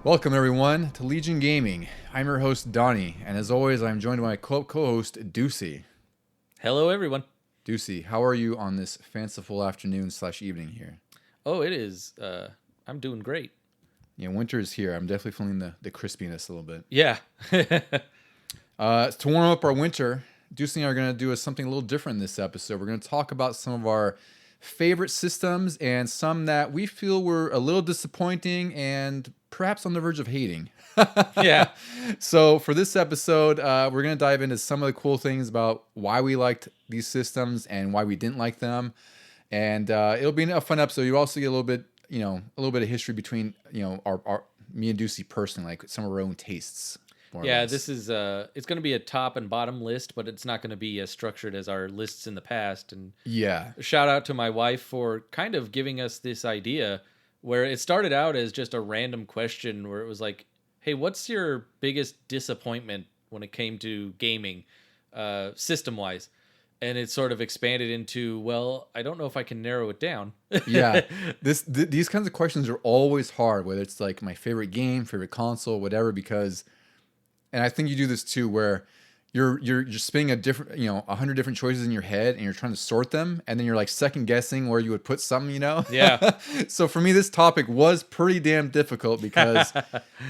Welcome, everyone, to Legion Gaming. I'm your host, Donnie, and as always, I'm joined by my co-host, Deucy. Hello, everyone. Deucy, how are you on this fanciful afternoon/evening here? Oh, it is. I'm doing great. Yeah, winter is here. I'm definitely feeling the crispiness a little bit. Yeah. To warm up our winter, Deucy and I are going to do something a little different in this episode. We're going to talk about some of our favorite systems and some that we feel were a little disappointing and perhaps on the verge of hating. Yeah. So for this episode, we're going to dive into some of the cool things about why we liked these systems and why we didn't like them. And it'll be a fun episode. You also get a little bit of history between, our me and Deucy personally, like some of our own tastes. Yeah, this is it's going to be a top and bottom list, but it's not going to be as structured as our lists in the past. And yeah, shout out to my wife for kind of giving us this idea where it started out as just a random question where it was like, hey, what's your biggest disappointment when it came to gaming, system-wise? And it sort of expanded into, well, I don't know if I can narrow it down. Yeah, these kinds of questions are always hard, whether it's like my favorite game, favorite console, whatever, because, and I think you do this too, where you're just spinning 100 different choices in your head, and you're trying to sort them, and then you're like second guessing where you would put something, Yeah. So for me, this topic was pretty damn difficult because,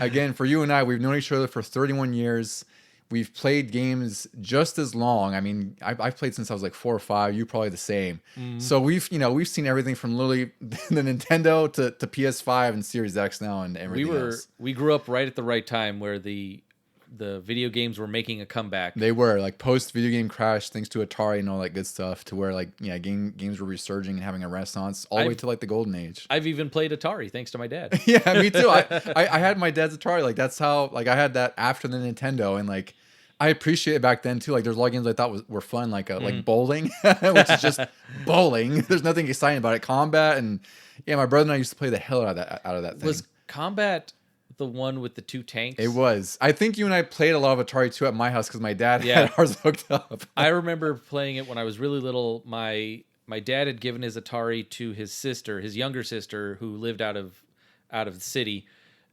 again, for you and I, we've known each other for 31 years. We've played games just as long. I mean, I've played since I was like 4 or 5. You probably the same. Mm. So we've seen everything from literally the Nintendo to PS5 and Series X now and everything else. We grew up right at the right time where the video games were making a comeback. They were like post video game crash, thanks to Atari and all that good stuff, to where games were resurging and having a renaissance all the way to like the golden age. I've even played Atari thanks to my dad. Yeah, me too. I had my dad's Atari. Like that's how I had that after the Nintendo, and like I appreciate it back then too. Like there's a lot of games I thought were fun, like bowling, which is just bowling. There's nothing exciting about it. Combat, and yeah, my brother and I used to play the hell out of that thing. Was Combat the one with the 2 tanks? It was. I think you and I played a lot of Atari 2 at my house because my dad had ours hooked up. I remember playing it when I was really little. My dad had given his Atari to his sister, his younger sister, who lived out of the city.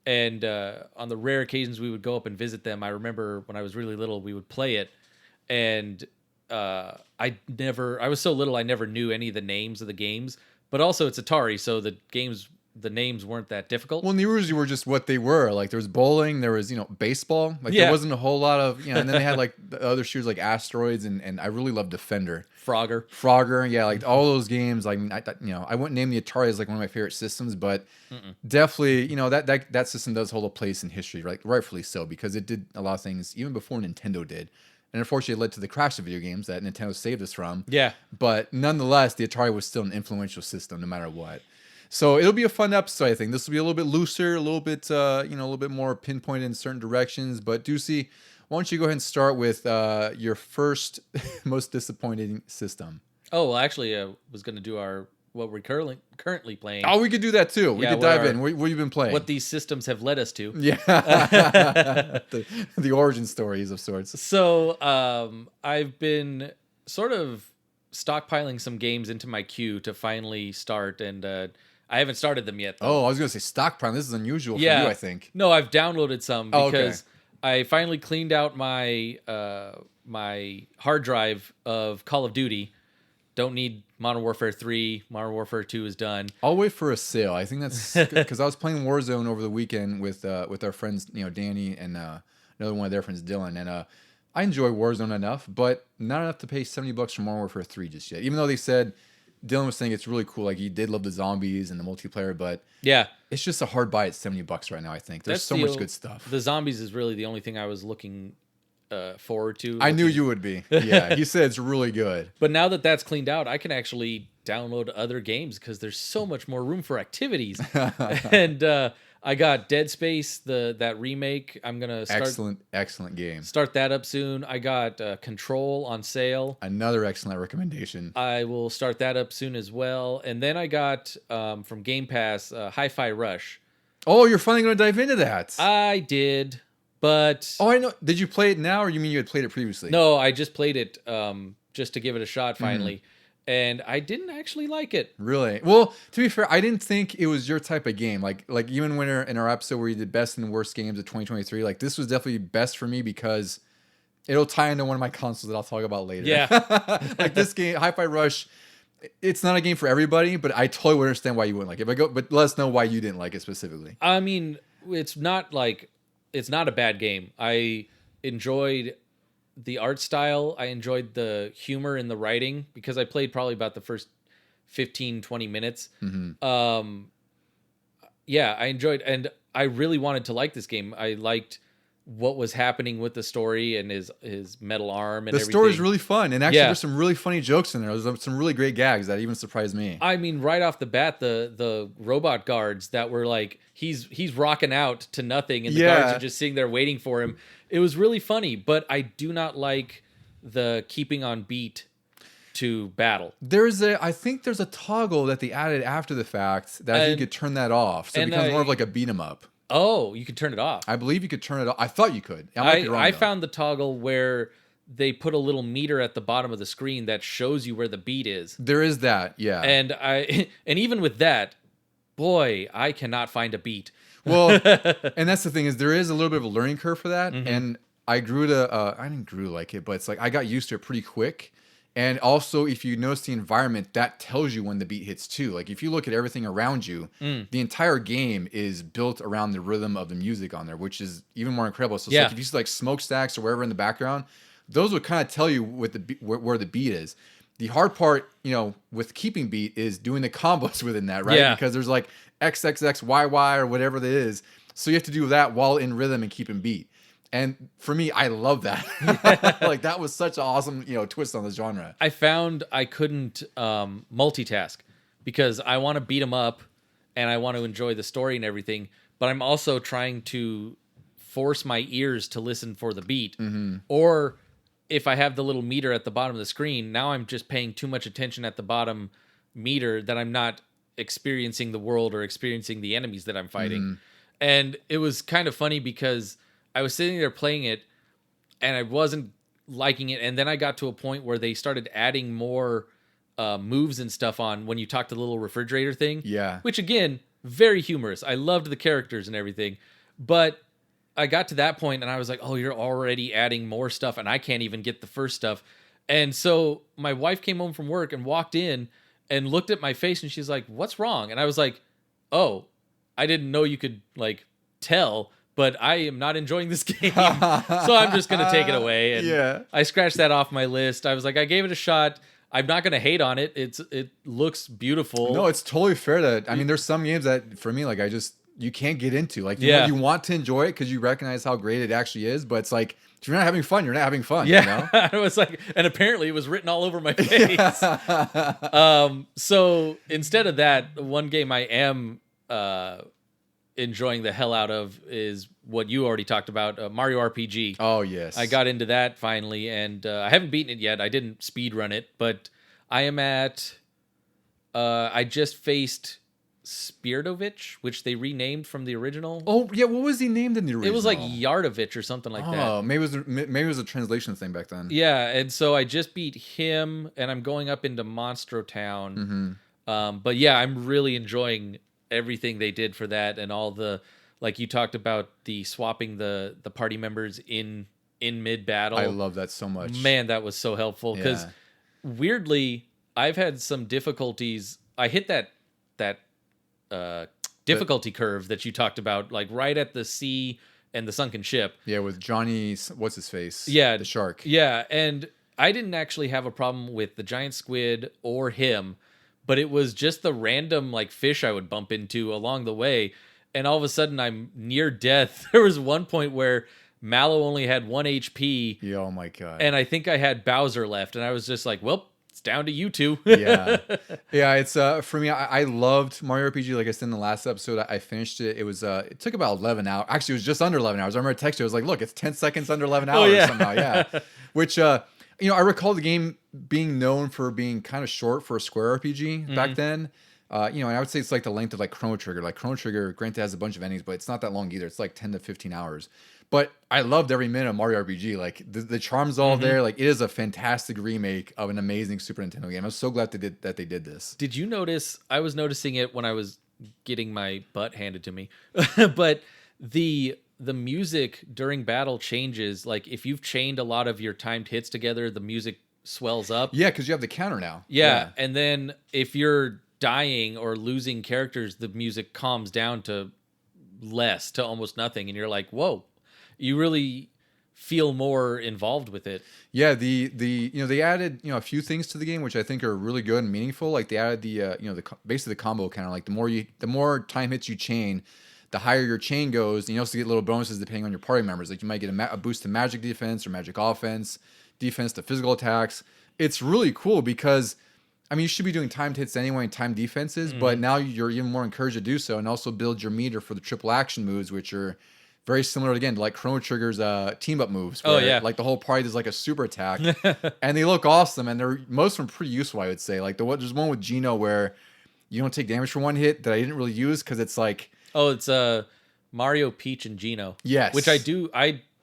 And on the rare occasions we would go up and visit them, I remember when I was really little, we would play it. And I was so little, I never knew any of the names of the games. But also it's Atari, so the names weren't that difficult. Well, the rules were just what they were. Like there was bowling, there was baseball. Like there wasn't a whole lot of and then they had like the other shooters like Asteroids, and I really loved Defender. Frogger, yeah, like all those games. Like I wouldn't name the Atari as like one of my favorite systems, but definitely that system does hold a place in history, right? Rightfully so, because it did a lot of things even before Nintendo did. And unfortunately, it led to the crash of video games that Nintendo saved us from. Yeah. But nonetheless, the Atari was still an influential system no matter what. So it'll be a fun episode, I think. This will be a little bit looser, a little bit, a little bit more pinpointed in certain directions. But Deucy, why don't you go ahead and start with your first most disappointing system? Oh, well, actually, I was going to do what we're currently playing. Oh, we could do that too. We could dive in. What have you been playing? What these systems have led us to. Yeah. the origin stories of sorts. So I've been sort of stockpiling some games into my queue to finally start, and I haven't started them yet, though. Oh, I was going to say stockpile. This is unusual for you, I think. No, I've downloaded some because I finally cleaned out my my hard drive of Call of Duty. Don't need Modern Warfare 3. Modern Warfare 2 is done. I'll wait for a sale. I think that's because I was playing Warzone over the weekend with our friends, Danny and another one of their friends, Dylan, and I enjoy Warzone enough, but not enough to pay $70 for Modern Warfare 3 just yet. Even though they said Dylan was saying it's really cool, like he did love the zombies and the multiplayer, but yeah, it's just a hard buy at $70 right now. I think there's so much good stuff. The zombies is really the only thing I was looking forward to. I knew you would be. Yeah, he said it's really good. But now that that's cleaned out, I can actually download other games because there's so much more room for activities. And I got Dead Space, that remake. I'm gonna start. Excellent game. Start that up soon. I got Control on sale. Another excellent recommendation. I will start that up soon as well. And then I got from Game Pass Hi-Fi Rush. Oh, you're finally gonna dive into that. I did, but I know. Did you play it now, or you mean you had played it previously? No, I just played it just to give it a shot finally. and I didn't actually like it. Really? Well, to be fair, I didn't think it was your type of game. Like even when in our episode where you did best and worst games of 2023, like this was definitely best for me because it'll tie into one of my consoles that I'll talk about later. Yeah. Like this game, Hi-Fi Rush, it's not a game for everybody, but I totally would understand why you wouldn't like it. But let us know why you didn't like it specifically. I mean, it's not a bad game. I enjoyed the art style. I enjoyed the humor in the writing because I played probably about the first 15, 20 minutes. Mm-hmm. Yeah, I enjoyed, and I really wanted to like this game. I liked what was happening with the story and his metal arm and everything. The story's really fun, and actually there's some really funny jokes in there. There's some really great gags that even surprised me. I mean, right off the bat, the robot guards that were like, he's rocking out to nothing, and the guards are just sitting there waiting for him. It was really funny, but I do not like the keeping on beat to battle. I think there's a toggle that they added after the fact that you could turn that off, so it becomes more of like a beat 'em up. Oh, you can turn it off. I believe you could turn it off. I thought you could. I might be wrong, I found the toggle where they put a little meter at the bottom of the screen that shows you where the beat is. There is that, yeah. And even with that, boy, I cannot find a beat. Well, and that's the thing is there is a little bit of a learning curve for that, mm-hmm. and I didn't grew to like it, but it's like I got used to it pretty quick. And also, if you notice the environment, that tells you when the beat hits too. Like if you look at everything around you, the entire game is built around the rhythm of the music on there, which is even more incredible. So it's like if you see like smokestacks or wherever in the background, those would kind of tell you where the beat is. The hard part, with keeping beat is doing the combos within that, right? Yeah. Because there's like XXXYY or whatever that is. So you have to do that while in rhythm and keeping beat. And for me, I love that. Like that was such an awesome, twist on the genre. I found I couldn't multitask because I want to beat them up and I want to enjoy the story and everything, but I'm also trying to force my ears to listen for the beat. Mm-hmm. Or if I have the little meter at the bottom of the screen, now I'm just paying too much attention at the bottom meter that I'm not experiencing the world or experiencing the enemies that I'm fighting. Mm-hmm. And it was kind of funny because I was sitting there playing it and I wasn't liking it. And then I got to a point where they started adding more moves and stuff on when you talk to the little refrigerator thing. Yeah. Which again, very humorous. I loved the characters and everything. But I got to that point and I was like, oh, you're already adding more stuff and I can't even get the first stuff. And so my wife came home from work and walked in and looked at my face and she's like, what's wrong? And I was like, oh, I didn't know you could tell. But I am not enjoying this game, so I'm just going to take it away. And I scratched that off my list. I was like, I gave it a shot. I'm not going to hate on it. It looks beautiful. No, it's totally fair there's some games that, for me, you can't get into. Like, you want to enjoy it because you recognize how great it actually is, but it's like, if you're not having fun, you're not having fun. Yeah, I was like, and apparently it was written all over my face. So instead of that, one game I am enjoying the hell out of is what you already talked about, Mario RPG. Oh, yes. I got into that finally, and I haven't beaten it yet. I didn't speed run it, but I am at... I just faced Spiridovich, which they renamed from the original. Oh, yeah, what was he named in the original? It was like Yardovich or something like that. Oh, maybe it was a translation thing back then. Yeah, and so I just beat him, and I'm going up into Monstro Town. Mm-hmm. But yeah, I'm really enjoying everything they did for that, and all the, like you talked about, the swapping the party members in mid battle. I love that so much. Man, that was so helpful because weirdly I've had some difficulties. I hit that difficulty curve that you talked about, like right at the sea and the sunken ship. Yeah, with Johnny, what's his face? Yeah, the shark. Yeah, and I didn't actually have a problem with the giant squid or him, but it was just the random fish I would bump into along the way, and all of a sudden I'm near death. There was one point where Mallow only had 1 HP. Yeah, oh my god. And I think I had Bowser left, and I was just like, well, it's down to you two. Yeah. It's for me, I loved Mario RPG. Like I said in the last episode, I finished it. It was it took about 11 hours. Actually, it was just under 11 hours. I remember texting you. I was like, look, it's 10 seconds under 11 hours somehow. Yeah. Which I recall the game being known for being kind of short for a Square RPG back then. And I would say it's like the length of Chrono Trigger. Like Chrono Trigger, granted, has a bunch of endings, but it's not that long either. It's like 10 to 15 hours. But I loved every minute of Mario RPG. Like the charm's all there. Like it is a fantastic remake of an amazing Super Nintendo game. I'm so glad that they did this. Did you notice? I was noticing it when I was getting my butt handed to me, but the music during battle changes. Like if you've chained a lot of your timed hits together, the music swells up. Yeah, because you have the counter now. Yeah, and then if you're dying or losing characters, the music calms down to less, to almost nothing, and you're like, whoa. You really feel more involved with it. Yeah, the they added a few things to the game which I think are really good and meaningful. Like they added basically the combo counter. Like the more time hits you chain, the higher your chain goes. And you also get little bonuses depending on your party members. Like you might get a boost to magic defense or magic offense, defense to physical attacks. It's really cool because I mean you should be doing timed hits anyway and timed defenses, but now you're even more encouraged to do so and also build your meter for the triple action moves, which are very similar again to like Chrono Trigger's team up moves. Where, like the whole party does like a super attack, and they look awesome, and most of them pretty useful. I would say like there's one with Gino where you don't take damage for one hit that I didn't really use because it's like it's Mario, Peach, and Gino. Yes, which I do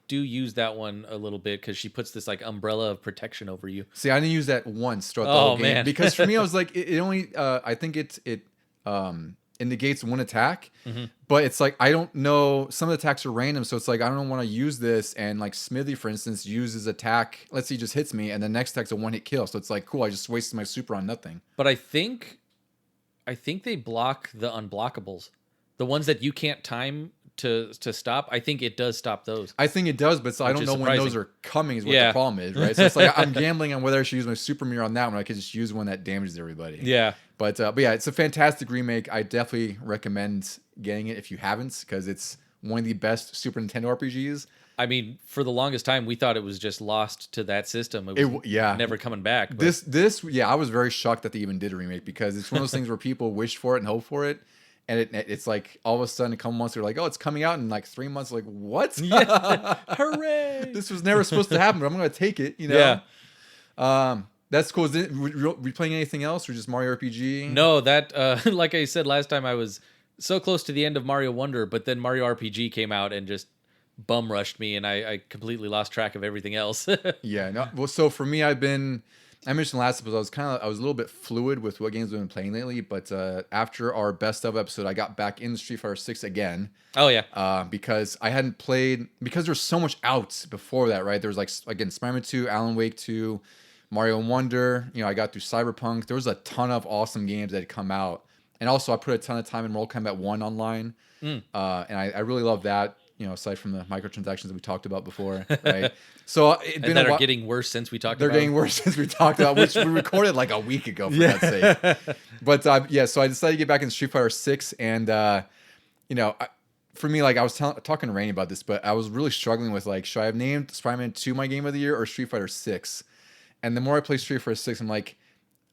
use that one a little bit because she puts this like umbrella of protection over you. See, I didn't use that once throughout the whole game man. because for me I was like it only I think it negates one attack, but it's like I don't know, some of the attacks are random, so it's like I don't want to use this, and like Smithy for instance uses attack, let's see, just hits me and the next attack's a one hit kill, so it's like cool, I just wasted my super on nothing. But I think they block the unblockables, the ones that you can't time to stop. I think it does stop those. I think it does, but I don't know when those are coming is what the problem is, right? So it's like I'm gambling on whether I should use my super mirror on that one. I could just use one that damages everybody. Yeah. But yeah, it's a fantastic remake. I definitely recommend getting it if you haven't, because it's one of the best Super Nintendo RPGs. I mean, for the longest time, we thought it was just lost to that system. It was never coming back. But. This, I was very shocked that they even did a remake, because it's one of those things where people wish for it and hope for it. And it's like all of a sudden a couple months they're like, oh, it's coming out in like 3 months. Like, what? Yeah. Hooray! This was never supposed to happen, but I'm going to take it, Yeah. That's cool. Were you playing anything else or just Mario RPG? No, that, like I said last time, I was so close to the end of Mario Wonder, but then Mario RPG came out and just bum rushed me, and I completely lost track of everything else. Yeah. No. Well, so for me, I mentioned last episode, I was a little bit fluid with what games I've been playing lately, but after our best of episode, I got back in Street Fighter 6 again. Oh yeah. Because I hadn't played, because there's so much out before that, right? There was like, again, Spider-Man 2, Alan Wake 2, Mario Wonder. I got through Cyberpunk. There was a ton of awesome games that had come out, and also I put a ton of time in Mortal Kombat 1 online, and I really love that. Aside from the microtransactions that we talked about before, right? So it's been that are getting worse since we talked about. They're getting worse since we talked about, which we recorded like a week ago, for God's sake. But so I decided to get back in Street Fighter 6, and for me, like I was talking to Randy about this, but I was really struggling with like, should I have named Spider-Man 2 my game of the year or Street Fighter 6? And the more I play Street Fighter 6, I'm like,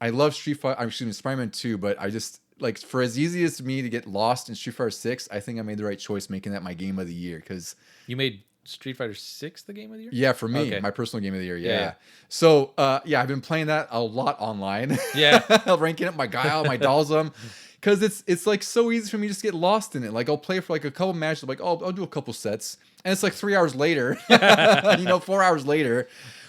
I love Spider-Man 2, but I just, like, for as easy as me to get lost in Street Fighter 6, I think I made the right choice making that my game of the year. Because you made Street Fighter 6 the game of the year? Yeah, for me, my personal game of the year. Yeah. So, I've been playing that a lot online. Yeah. Ranking up my Guile, my Dalsum. Because it's like so easy for me to just get lost in it. Like I'll play for like a couple matches, like, oh, I'll do a couple sets. And it's like 3 hours later, 4 hours later.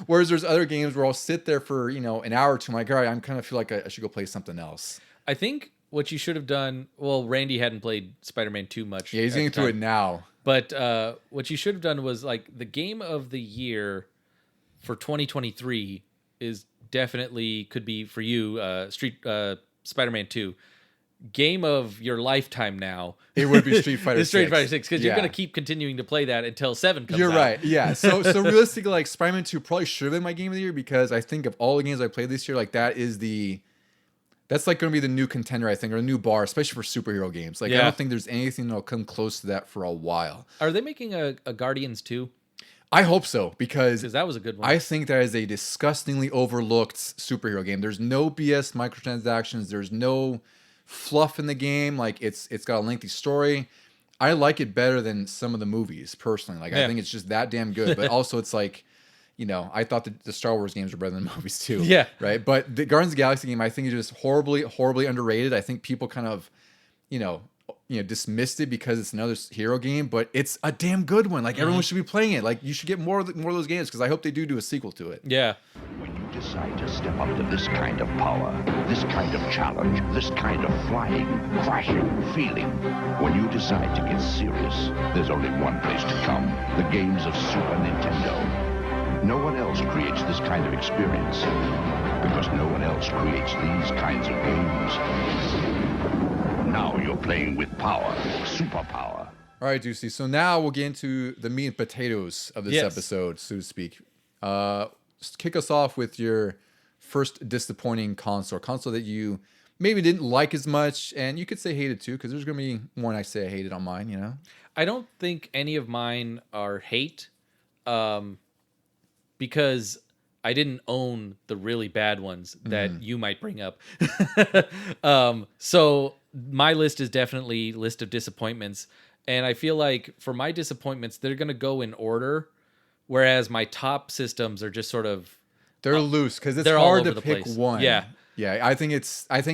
Whereas there's other games where I'll sit there for, an hour or two. I'm like, all right, I'm kind of feel like I should go play something else. I think what you should have done, well, Randy hadn't played Spider-Man 2 much. Yeah, he's getting through it now. But what you should have done was like the game of the year for 2023 is definitely could be for you, Spider-Man 2. Game of your lifetime now. It would be Street Fighter 6. Street Fighter 6, because you're going to keep continuing to play that until 7 comes out. You're right, yeah. So realistically, like Spider-Man 2 probably should have been my game of the year, because I think of all the games I played this year, like that's like going to be the new contender, I think, or a new bar, especially for superhero games. Like I don't think there's anything that'll come close to that for a while. Are they making a Guardians 2? I hope so, because that was a good one. I think that is a disgustingly overlooked superhero game. There's no BS microtransactions. There's no fluff in the game. Like it's got a lengthy story. I like it better than some of the movies personally. Like I think it's just that damn good. But also it's like, I thought that the Star Wars games were better than the movies too. Yeah. Right. But the Guardians of the Galaxy game, I think, is just horribly, horribly underrated. I think people kind of, dismissed it because it's another hero game, but it's a damn good one. Like everyone should be playing it. Like you should get more of those games because I hope they do a sequel to it. Yeah. When you decide to step up to this kind of power, this kind of challenge, this kind of flying, crashing feeling, when you decide to get serious, there's only one place to come: the games of Super Nintendo. No one else creates this kind of experience because no one else creates these kinds of games. Now you're playing with power, superpower. All right, Deucy. So now we'll get into the meat and potatoes of this episode, so to speak. Kick us off with your first disappointing console that you maybe didn't like as much, and you could say hated too, because there's going to be one I say I hated on mine, I don't think any of mine are hate, because I didn't own the really bad ones that you might bring up. So my list is definitely list of disappointments, and I feel like for my disappointments, they're going to go in order. Whereas my top systems are just sort of they're loose because it's hard to pick one. Yeah. I think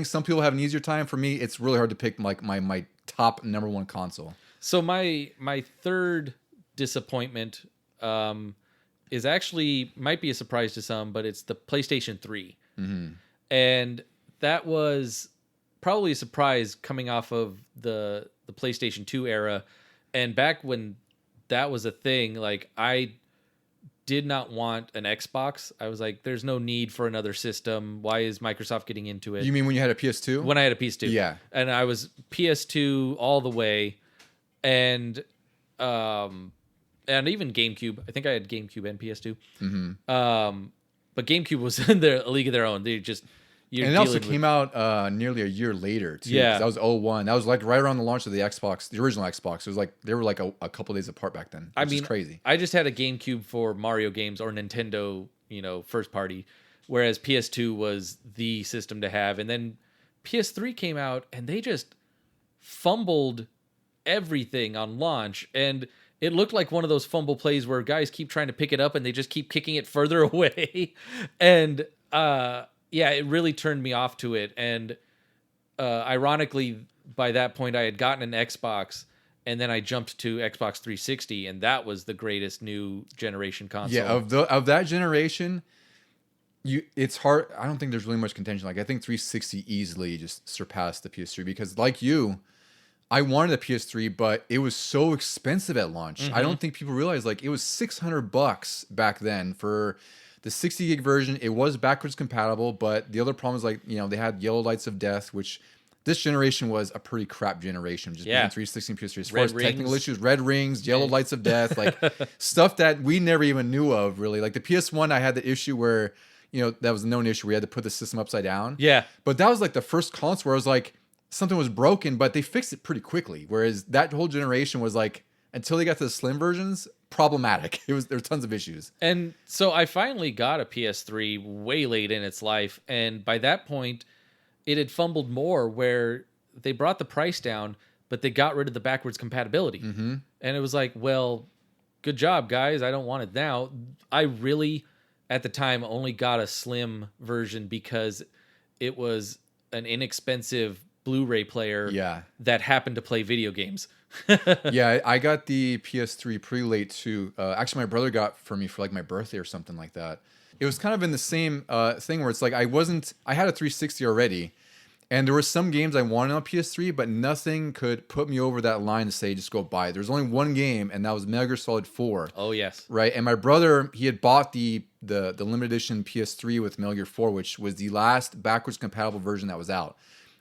some people have an easier time. For me, it's really hard to pick like my top number one console. So my third disappointment is actually might be a surprise to some, but it's the PlayStation 3. And that was probably a surprise coming off of the PlayStation 2 era. And back when that was a thing, like I did not want an Xbox. I was like, there's no need for another system. Why is Microsoft getting into it? You mean when you had a PS2? When I had a PS2. Yeah. And I was PS2 all the way. And even GameCube. I think I had GameCube and PS2. But GameCube was in a league of their own. They just... And it also came out nearly a year later, too. Yeah. That was 2001. That was like right around the launch of the Xbox, the original Xbox. It was like, they were like a couple days apart back then. Which is crazy. I just had a GameCube for Mario games or Nintendo, first party, whereas PS2 was the system to have. And then PS3 came out and they just fumbled everything on launch. And it looked like one of those fumble plays where guys keep trying to pick it up and they just keep kicking it further away. And, yeah, it really turned me off to it. And ironically, by that point, I had gotten an Xbox, and then I jumped to Xbox 360, and that was the greatest new generation console. Yeah, of that generation, it's hard. I don't think there's really much contention. Like I think 360 easily just surpassed the PS3 because, like you, I wanted a PS3, but it was so expensive at launch. I don't think people realize like it was $600 back then for the 60 gig version. It was backwards compatible, but the other problem is like, they had Yellow Lights of Death, which this generation was a pretty crap generation. Just between 360 and PS3. As far as technical issues, red rings, Yellow Lights of Death, like stuff that we never even knew of really. Like the PS1, I had the issue where, that was a known issue. We had to put the system upside down. Yeah. But that was like the first console where I was like, something was broken, but they fixed it pretty quickly. Whereas that whole generation was like, until they got to the slim versions, problematic. There were tons of issues. And so I finally got a PS3 way late in its life. And by that point, it had fumbled more where they brought the price down, but they got rid of the backwards compatibility. And it was like, well, good job, guys. I don't want it now. I really, at the time, only got a slim version because it was an inexpensive Blu-ray player that happened to play video games. Yeah, I got the PS3 pretty late too. Actually, my brother got for me for like my birthday or something like that. It was kind of in the same thing where it's like I had a 360 already, and there were some games I wanted on PS3, but nothing could put me over that line to say just go buy it. There was only one game, and that was Metal Gear Solid 4. Oh yes, right. And my brother, he had bought the limited edition PS3 with Metal Gear 4, which was the last backwards compatible version that was out,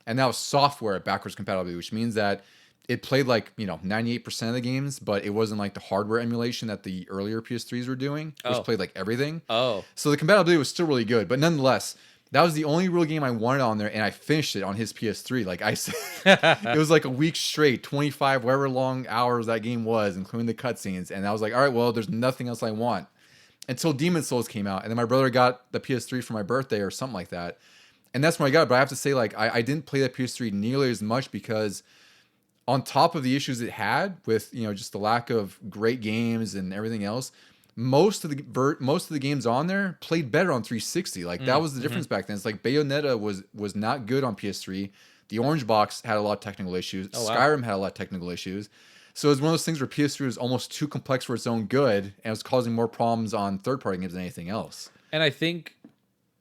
and that was software backwards compatibility, which means that it played like 98% of the games, but it wasn't like the hardware emulation that the earlier PS3s were doing, which played like everything. So the compatibility was still really good, but nonetheless, that was the only real game I wanted on there, and I finished it on his PS3. Like I said, it was like a week straight, 25 whatever long hours that game was, including the cutscenes. And I was like, all right, well, there's nothing else I want until Demon's Souls came out, and then my brother got the PS3 for my birthday or something like that, and that's when I got it. But I have to say, like, I didn't play that PS3 nearly as much because, on top of the issues it had with just the lack of great games and everything else, most of the games on there played better on 360. Like that was the difference back then. It's like Bayonetta was not good on PS3. The orange box had a lot of technical issues. Oh, wow. Skyrim had a lot of technical issues. So it was one of those things where PS3 was almost too complex for its own good, and it was causing more problems on third-party games than anything else. And I think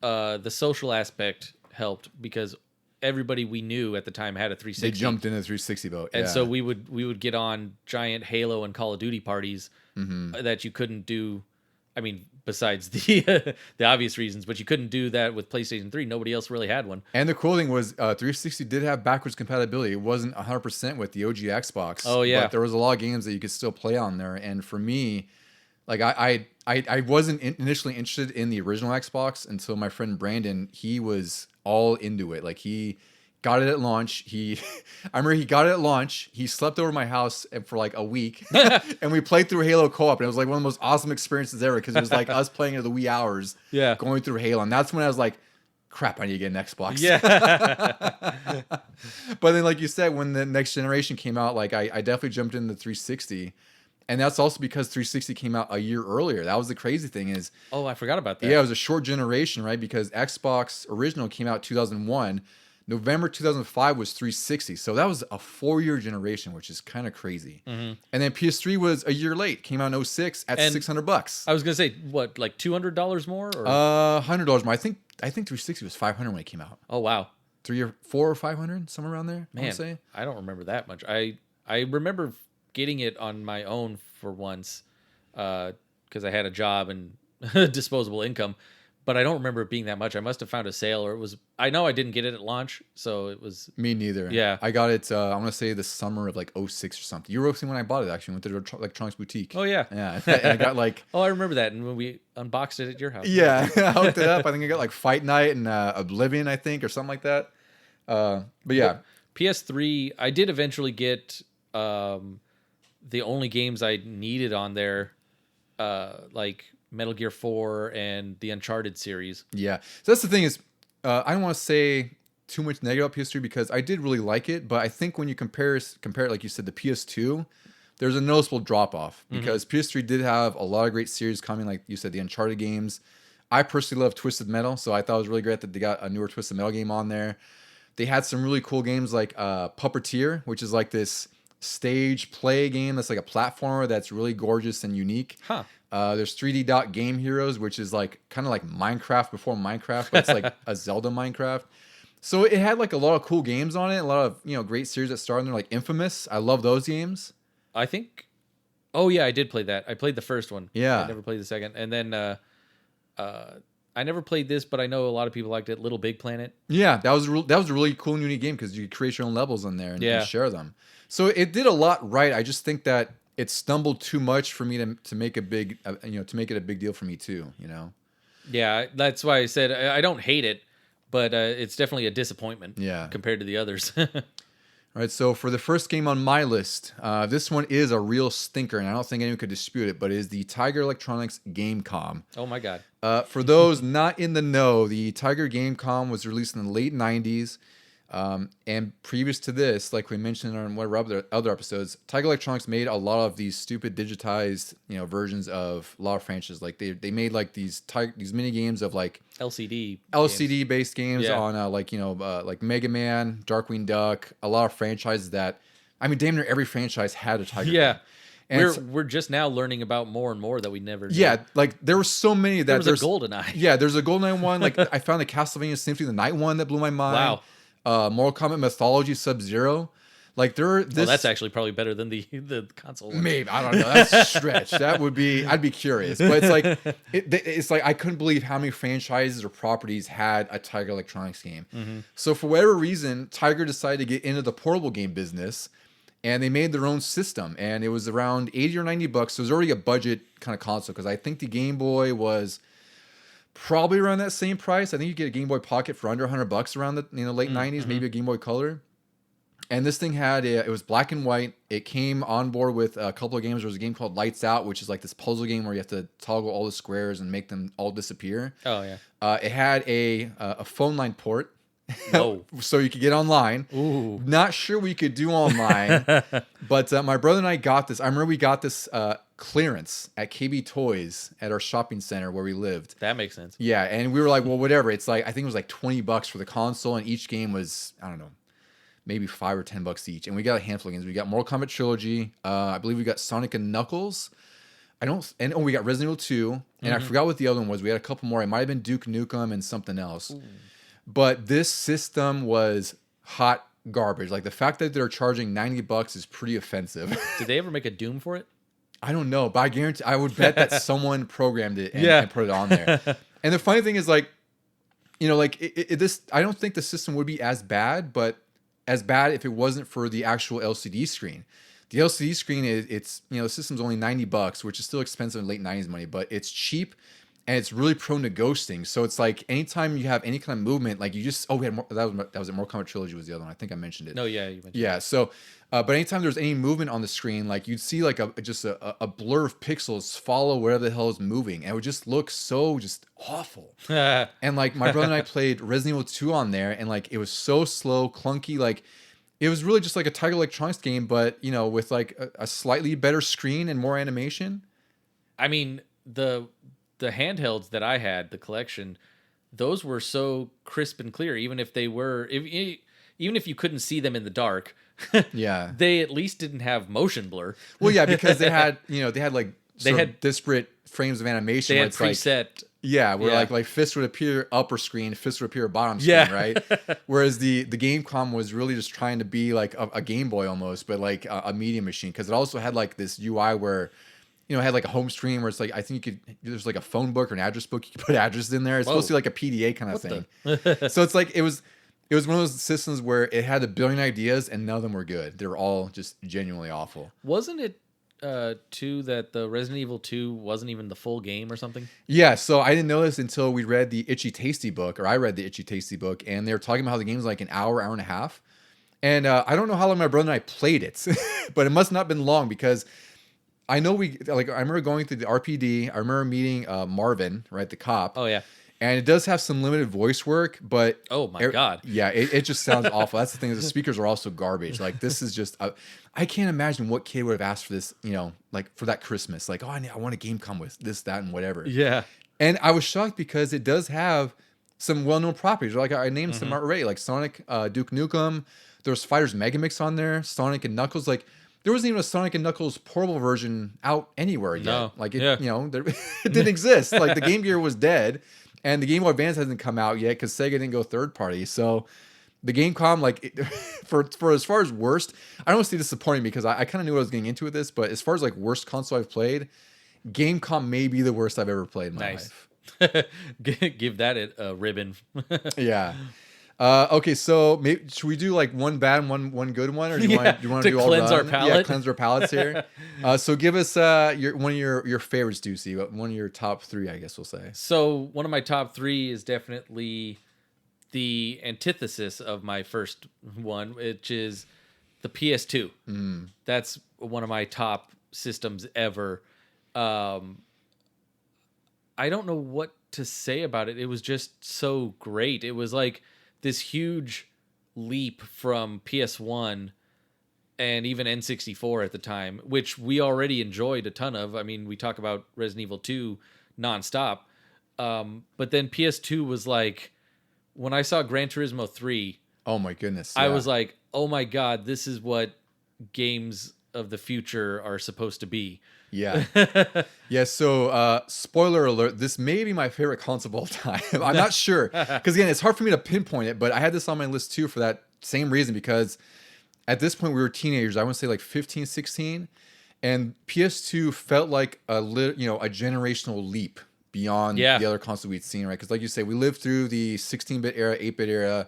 the social aspect helped because everybody we knew at the time had a 360. They jumped into the 360 boat. And so we would get on giant Halo and Call of Duty parties that you couldn't do. I mean, besides the obvious reasons, but you couldn't do that with PlayStation 3. Nobody else really had one. And the cool thing was 360 did have backwards compatibility. It wasn't 100% with the OG Xbox. Oh, yeah. But there was a lot of games that you could still play on there. And for me, like I wasn't initially interested in the original Xbox until my friend Brandon, he was all into it. Like he got it at launch. I remember he got it at launch. He slept over my house for like a week, and we played through Halo co-op, and it was like one of the most awesome experiences ever because it was like us playing at the wee hours, going through Halo, and that's when I was like, "Crap, I need to get an Xbox." Yeah. But then, like you said, when the next generation came out, like I definitely jumped into 360. And that's also because 360 came out a year earlier. That was the crazy thing is... Oh, I forgot about that. Yeah, it was a short generation, right? Because Xbox original came out 2001. November 2005 was 360. So that was a 4-year generation, which is kind of crazy. And then PS3 was a year late. Came out in 06 at $600. I was going to say, what, like $200 more? Or? $100 more. I think 360 was $500 when it came out. Oh, wow. 3 or 4 or 500, somewhere around there, Man, I would say. I don't remember that much. I remember getting it on my own for once because I had a job and disposable income, but I don't remember it being that much. I must have found a sale, or it was... I know I didn't get it at launch, so it was... Me neither. Yeah. I got it, I want to say the summer of like 06 or something. You were when I bought it, actually. Went to the Electronics Boutique. Oh, yeah. Yeah. And I got like... Oh, I remember that. And when we unboxed it at your house. Yeah. I hooked it up. I think I got like Fight Night and Oblivion, I think, or something like that. But yeah. Well, PS3, I did eventually get... the only games I needed on there, like Metal Gear 4 and the Uncharted series. Yeah. So that's the thing is, I don't want to say too much negative about PS3 because I did really like it, but I think when you compare it, like you said, the PS2, there's a noticeable drop-off because PS3 did have a lot of great series coming, like you said, the Uncharted games. I personally love Twisted Metal, so I thought it was really great that they got a newer Twisted Metal game on there. They had some really cool games like Puppeteer, which is like this stage play game that's like a platformer that's really gorgeous and unique. There's 3D Dot Game Heroes, which is like kind of like Minecraft before Minecraft, but it's like a Zelda Minecraft. So it had like a lot of cool games on it, a lot of great series that started in there, like Infamous. I love those games. I think... Oh, yeah, I did play that. I played the first one. Yeah. I never played the second. And then I never played this, but I know a lot of people liked it. Little Big Planet. Yeah, that was a really cool and unique game because you could create your own levels on there and share them. So it did a lot right. I just think that it stumbled too much for me to make a big, to make it a big deal for me too. Yeah, that's why I said I don't hate it, but it's definitely a disappointment. Yeah. Compared to the others. All right, so for the first game on my list, this one is a real stinker, and I don't think anyone could dispute it, but it is the Tiger Electronics Gamecom. Oh my God. For those not in the know, the Tiger Gamecom was released in the late 90s. And previous to this, like we mentioned on one of our other episodes, Tiger Electronics made a lot of these stupid digitized, versions of a lot of franchises. Like they made like these mini games of like LCD based games on like Mega Man, Darkwing Duck, a lot of franchises that, I mean, damn near every franchise had a Tiger game. And we're just now learning about more and more that we never knew. Yeah, like there were so many that there's a GoldenEye. Yeah, there's a GoldenEye one. Like I found the Castlevania Symphony of the Night one that blew my mind. Wow. Mortal Kombat Mythology Sub-Zero. Like that's actually probably better than the console one. Maybe, I don't know. That's a stretch. I'd be curious. But it's like I couldn't believe how many franchises or properties had a Tiger Electronics game. So for whatever reason, Tiger decided to get into the portable game business, and they made their own system, and it was around $80 or $90. So it was already a budget kind of console because I think the Game Boy was probably around that same price. I think you get a Game Boy Pocket for under $100 around the late 90s, maybe a Game Boy Color. And this thing it was black and white. It came on board with a couple of games. There was a game called Lights Out, which is like this puzzle game where you have to toggle all the squares and make them all disappear. Oh yeah. It had a phone line port. No. So you could get online. Ooh. Not sure we could do online, but my brother and I got this. I remember we got this clearance at KB Toys at our shopping center where we lived. That makes sense. Yeah, and we were like, well, whatever. It's like I think it was like $20 for the console, and each game was, I don't know, maybe $5 or $10 each. And we got a handful of games. We got Mortal Kombat Trilogy. I believe we got Sonic and Knuckles. We got Resident Evil 2. And I forgot what the other one was. We had a couple more. It might have been Duke Nukem and something else. Ooh. But this system was hot garbage. Like the fact that they're charging $90 is pretty offensive. Did they ever make a Doom for it? I don't know, but I would bet that someone programmed it and put it on there. And the funny thing is, like, you know, like this, I don't think the system would be as bad, but as bad if it wasn't for the actual LCD screen. The LCD screen it's you know, the system's only $90, which is still expensive in late 90s money, but it's cheap and it's really prone to ghosting. So it's like anytime you have any kind of movement, like you just we had more, that was it. Mortal Kombat Trilogy was the other one. I think I mentioned it. No, yeah, you mentioned it. So but anytime there's any movement on the screen, like you'd see like a blur of pixels follow whatever the hell is moving, and it would just look so just awful. And like my brother and I played Resident Evil 2 on there, and like it was so slow, clunky, like it was really just like a Tiger Electronics game, but you know, with like a slightly better screen and more animation. I mean, the handhelds that I had, the collection, those were so crisp and clear, even if they were, even if you couldn't see them in the dark. Yeah, they at least didn't have motion blur. Well, yeah, because they had disparate frames of animation. They had preset. Like, like fists would appear upper screen, fists would appear bottom screen, right? Whereas the Gamecom was really just trying to be like a Game Boy almost, but like a media machine, because it also had like this UI where, you know, it had like a home screen where it's like, I think there's like a phone book or an address book, you could put addresses in there. It's supposed to be like a PDA kind of thing. So it's like it was one of those systems where it had a billion ideas and none of them were good. They were all just genuinely awful. Wasn't it too that the Resident Evil 2 wasn't even the full game or something? Yeah, so I didn't know this until we read the Itchy Tasty book, or I read the Itchy Tasty book, and they were talking about how the game's like an hour and a half. And I don't know how long my brother and I played it, but it must not have been long, because I know I remember going through the RPD. I remember meeting Marvin, right, the cop. Oh, yeah. And it does have some limited voice work, but... Oh, my God. Yeah, it just sounds awful. That's the thing, is the speakers are also garbage. Like, this is just... I can't imagine what kid would have asked for this, you know, like, for that Christmas. Like, I want a Gamecom with this, that, and whatever. Yeah. And I was shocked because it does have some well-known properties. Like, I named some already, like Sonic, Duke Nukem. There's Fighters Megamix on there, Sonic and Knuckles. Like, there wasn't even a Sonic and Knuckles portable version out anywhere yet. No. Like, it didn't exist. Like, the Game Gear was dead. And the Game Boy Advance hasn't come out yet because Sega didn't go third party. So the Gamecom, like, for as far as worst, I don't see disappointing, because I kind of knew what I was getting into with this. But as far as like worst console I've played, Gamecom may be the worst I've ever played in my life. Give that a ribbon. Yeah. Okay, so should we do like one bad and one good one, or do you want to do all cleanse our palate? Yeah, cleanse our palates here. So give us one of your favorites, Deucy. One of your top three, I guess we'll say. So one of my top three is definitely the antithesis of my first one, which is the PS2. That's one of my top systems ever. I don't know what to say about it. It was just so great. It was like this huge leap from PS1 and even N64 at the time, which we already enjoyed a ton of. I mean, we talk about Resident Evil 2 nonstop. But then PS2 was like, when I saw Gran Turismo 3, oh my goodness, I was like, oh my God, this is what games of the future are supposed to be. Yeah. Yeah. So, spoiler alert, this may be my favorite console of all time. I'm not sure. Because again, it's hard for me to pinpoint it, but I had this on my list too for that same reason, because at this point we were teenagers. I want to say like 15, 16. And PS2 felt like a generational leap beyond the other console we'd seen, right? Because like you say, we lived through the 16-bit era, 8-bit era,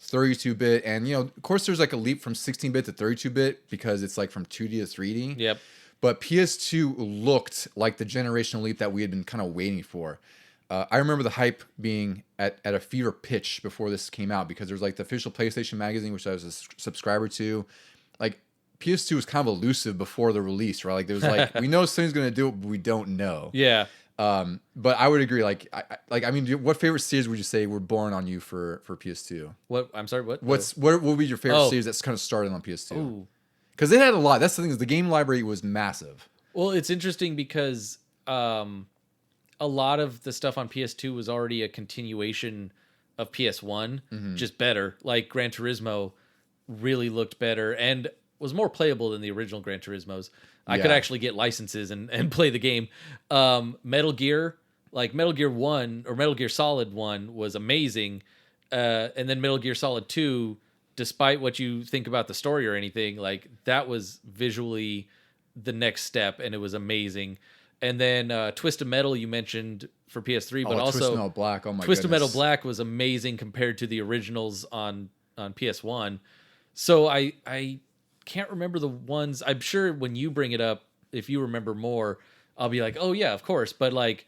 32-bit. And, of course there's like a leap from 16-bit to 32-bit because it's like from 2D to 3D. Yep. But PS2 looked like the generational leap that we had been kind of waiting for. I remember the hype being at a fever pitch before this came out, because there's like the official PlayStation magazine, which I was a subscriber to. Like, PS2 was kind of elusive before the release, right? Like, there was like, we know Sony's going to do it, but we don't know. Yeah. But I would agree. I mean, what favorite series would you say were born on you for PS2? What? I'm sorry. What? What would be your favorite series that's kind of started on PS2? Ooh. Because it had a lot. That's the thing, is the game library was massive. Well, it's interesting because a lot of the stuff on PS2 was already a continuation of PS1, just better. Like Gran Turismo, really looked better and was more playable than the original Gran Turismos. I could actually get licenses and play the game. Metal Gear, like Metal Gear 1 or Metal Gear Solid 1 was amazing. And then Metal Gear Solid 2, despite what you think about the story or anything, like that was visually the next step and it was amazing. And then Twisted Metal you mentioned for PS3, but also Twisted Metal Black. Oh my Twisted goodness. Metal Black was amazing compared to the originals on PS1. So I can't remember the ones. I'm sure when you bring it up, if you remember more, I'll be like, oh yeah, of course. But like,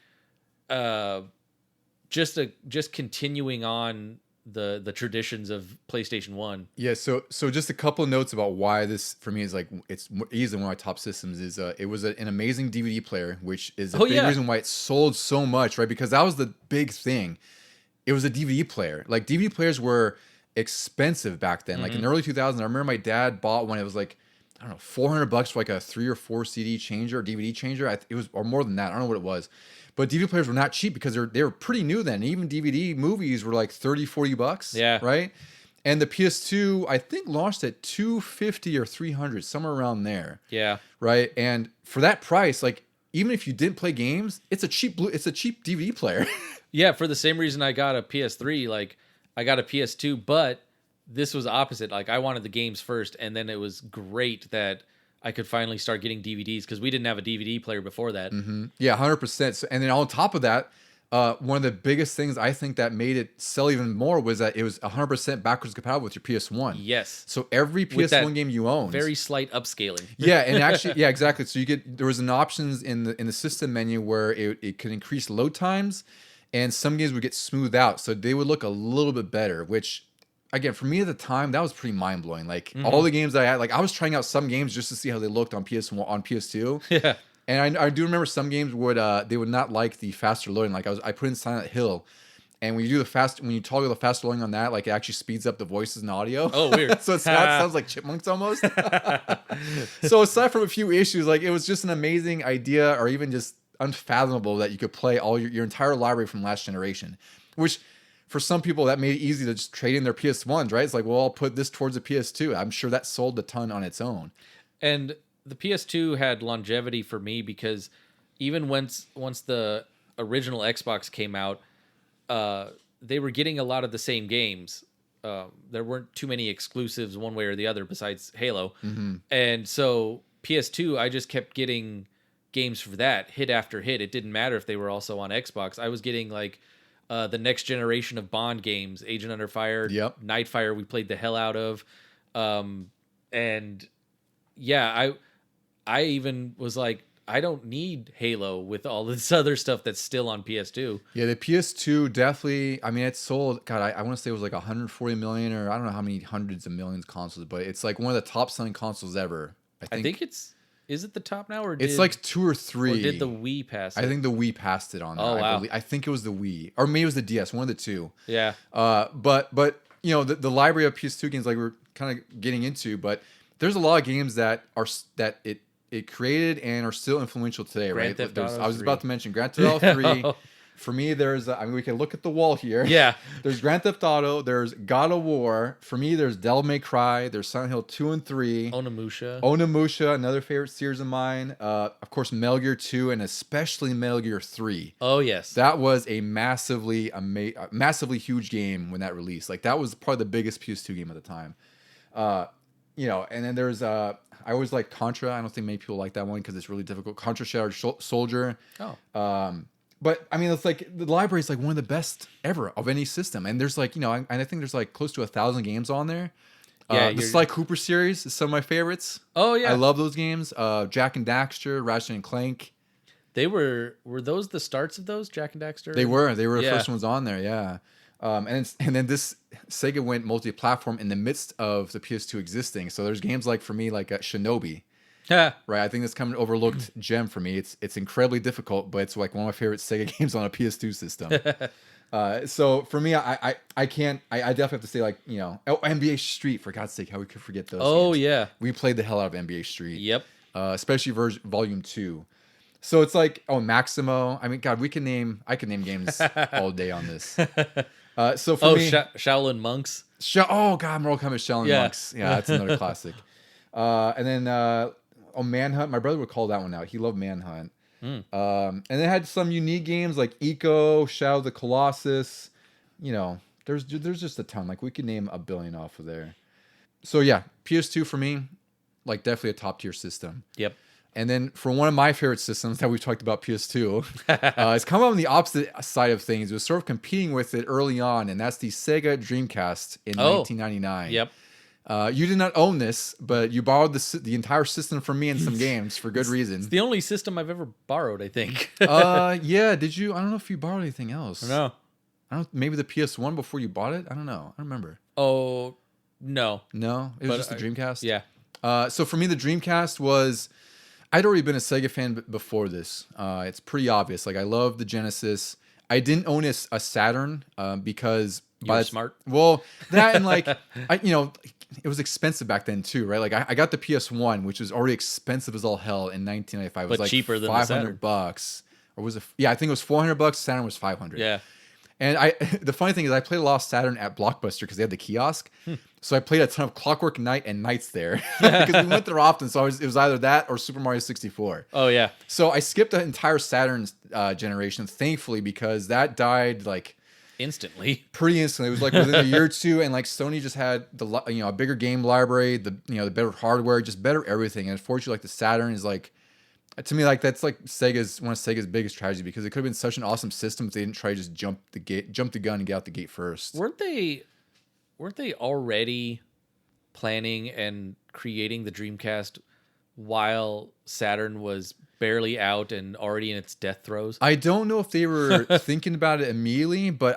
just continuing on the traditions of PlayStation 1. Yeah, so just a couple of notes about why this for me is like it's easily one of my top systems is it was an amazing DVD player, which is a big reason why it sold so much, right? Because that was the big thing. It was a DVD player. Like DVD players were expensive back then. Like in the early 2000s, I remember my dad bought one. It was like, I don't know, $400 for like a 3 or 4 CD changer, DVD changer. It was, or more than that. I don't know what it was. But DVD players were not cheap because they were pretty new then. Even DVD movies were like $30-$40. Yeah. Right. And the PS2, I think, launched at $250 or $300, somewhere around there. Yeah. Right. And for that price, like even if you didn't play games, it's a cheap DVD player. Yeah. For the same reason I got a PS3, like I got a PS2, but this was opposite. Like I wanted the games first, and then it was great that I could finally start getting DVDs because we didn't have a DVD player before that. Mm-hmm. Yeah, 100%. So, and then on top of that, one of the biggest things I think that made it sell even more was that it was 100% backwards compatible with your PS1. Yes. So every PS1 game you owned, very slight upscaling. Yeah, and actually, yeah, exactly. So there was an options in the system menu where it could increase load times, and some games would get smoothed out, so they would look a little bit better. Which, again, for me at the time, that was pretty mind blowing. Like all the games I had, like I was trying out some games just to see how they looked on PS1 on PS2. Yeah. And I do remember some games would not like the faster loading. Like I put in Silent Hill, and when you toggle the faster loading on that, like it actually speeds up the voices and audio. Oh, weird. So it sounds like chipmunks almost. So aside from a few issues, like it was just an amazing idea, or even just unfathomable that you could play all your entire library from last generation. Which for some people that made it easy to just trade in their PS1s, right? It's like, well, I'll put this towards a PS2. I'm sure that sold a ton on its own. And the PS2 had longevity for me because even once the original Xbox came out, they were getting a lot of the same games. There weren't too many exclusives one way or the other besides Halo. Mm-hmm. And so PS2, I just kept getting games for that, hit after hit. It didn't matter if they were also on Xbox. I was getting like the next generation of Bond games, Agent Under Fire, Nightfire, we played the hell out of. And yeah, I even was like, I don't need Halo with all this other stuff that's still on PS2. Yeah, the PS2 definitely, I mean, it sold, God, I want to say it was like 140 million, or I don't know how many hundreds of millions consoles, but it's like one of the top selling consoles ever. I think is it the top now? Or it's like 2 or 3. Or did the Wii pass it? I think the Wii passed it on that. Oh, wow. I think it was the Wii, or maybe it was the DS, one of the two. Yeah. But you know, the library of PS2 games, like we're kind of getting into, but there's a lot of games that it created and are still influential today, Grand right? Theft Auto I was 3. about to mention Grand Theft Auto 3. For me, I mean, we can look at the wall here. Yeah. There's Grand Theft Auto. There's God of War. For me, there's Devil May Cry. There's Silent Hill 2 and 3. Onimusha, another favorite series of mine. Of course, Metal Gear 2, and especially Metal Gear 3. Oh, yes. That was a massively huge game when that released. Like, that was probably the biggest PS2 game at the time. You know, and then there's I always like Contra. I don't think many people like that one because it's really difficult. Contra Shattered Soldier. Oh. But I mean, it's like the library is like one of the best ever of any system, and there's like, you know, and I think there's like close to 1,000 games on there. Yeah, the Sly Cooper series is some of my favorites. Oh yeah, I love those games. Jak and Daxter, Ratchet and Clank. They were those the starts of those, Jak and Daxter? They were the first ones on there. Yeah. And then this Sega went multi-platform in the midst of the PS2 existing. So there's games like, for me, like Shinobi. Yeah. Right. I think that's kind of an overlooked gem for me. It's incredibly difficult, but it's like one of my favorite Sega games on a PS2 system. So for me, I definitely have to say, like, you know, NBA Street, for God's sake, how we could forget those. Oh, games. Yeah. We played the hell out of NBA Street. Yep. Especially Volume 2. So it's like, Maximo. I mean, God, I can name games all day on this. So for me, Shaolin Monks. Oh god, Mortal Kombat Shell and Monks. Yeah, that's another classic. And then Manhunt. My brother would call that one out. He loved Manhunt. And they had some unique games like Eco, Shadow of the Colossus. You know, there's just a ton. Like we could name a billion off of there. So yeah, PS2 for me, like definitely a top tier system. Yep. And then for one of my favorite systems that we've talked about, PS2, it's come on the opposite side of things. It was sort of competing with it early on, and that's the Sega Dreamcast in 1999. Yep. You did not own this, but you borrowed the entire system from me and some games for good reason. It's the only system I've ever borrowed, I think. Yeah. Did you? I don't know if you borrowed anything else. No. Maybe the PS1 before you bought it. I don't know. I don't remember. Oh, no. No, it was just the Dreamcast. Yeah. So for me, the Dreamcast was. I'd already been a Sega fan before this. It's pretty obvious. Like I love the Genesis. I didn't own a Saturn because you were smart. Well, that and like it was expensive back then too, right? Like I got the PS1, which was already expensive as all hell in 1995. It was like cheaper than $500, or was it? Yeah, I think it was $400. Saturn was $500. Yeah. And the funny thing is, I played a lot of Saturn at Blockbuster because they had the kiosk. So I played a ton of Clockwork Knight and Knights there because we went there often. So it was either that or Super Mario 64. Oh yeah. So I skipped the entire Saturn generation, thankfully, because that died like instantly. Pretty instantly. It was like within a year or two, and like Sony just had a bigger game library, the better hardware, just better everything. And unfortunately, like the Saturn is like. To me, like that's like one of Sega's biggest tragedy because it could have been such an awesome system if they didn't try to just jump the gun and get out the gate first. Weren't they already planning and creating the Dreamcast while Saturn was barely out and already in its death throes? I don't know if they were thinking about it immediately, but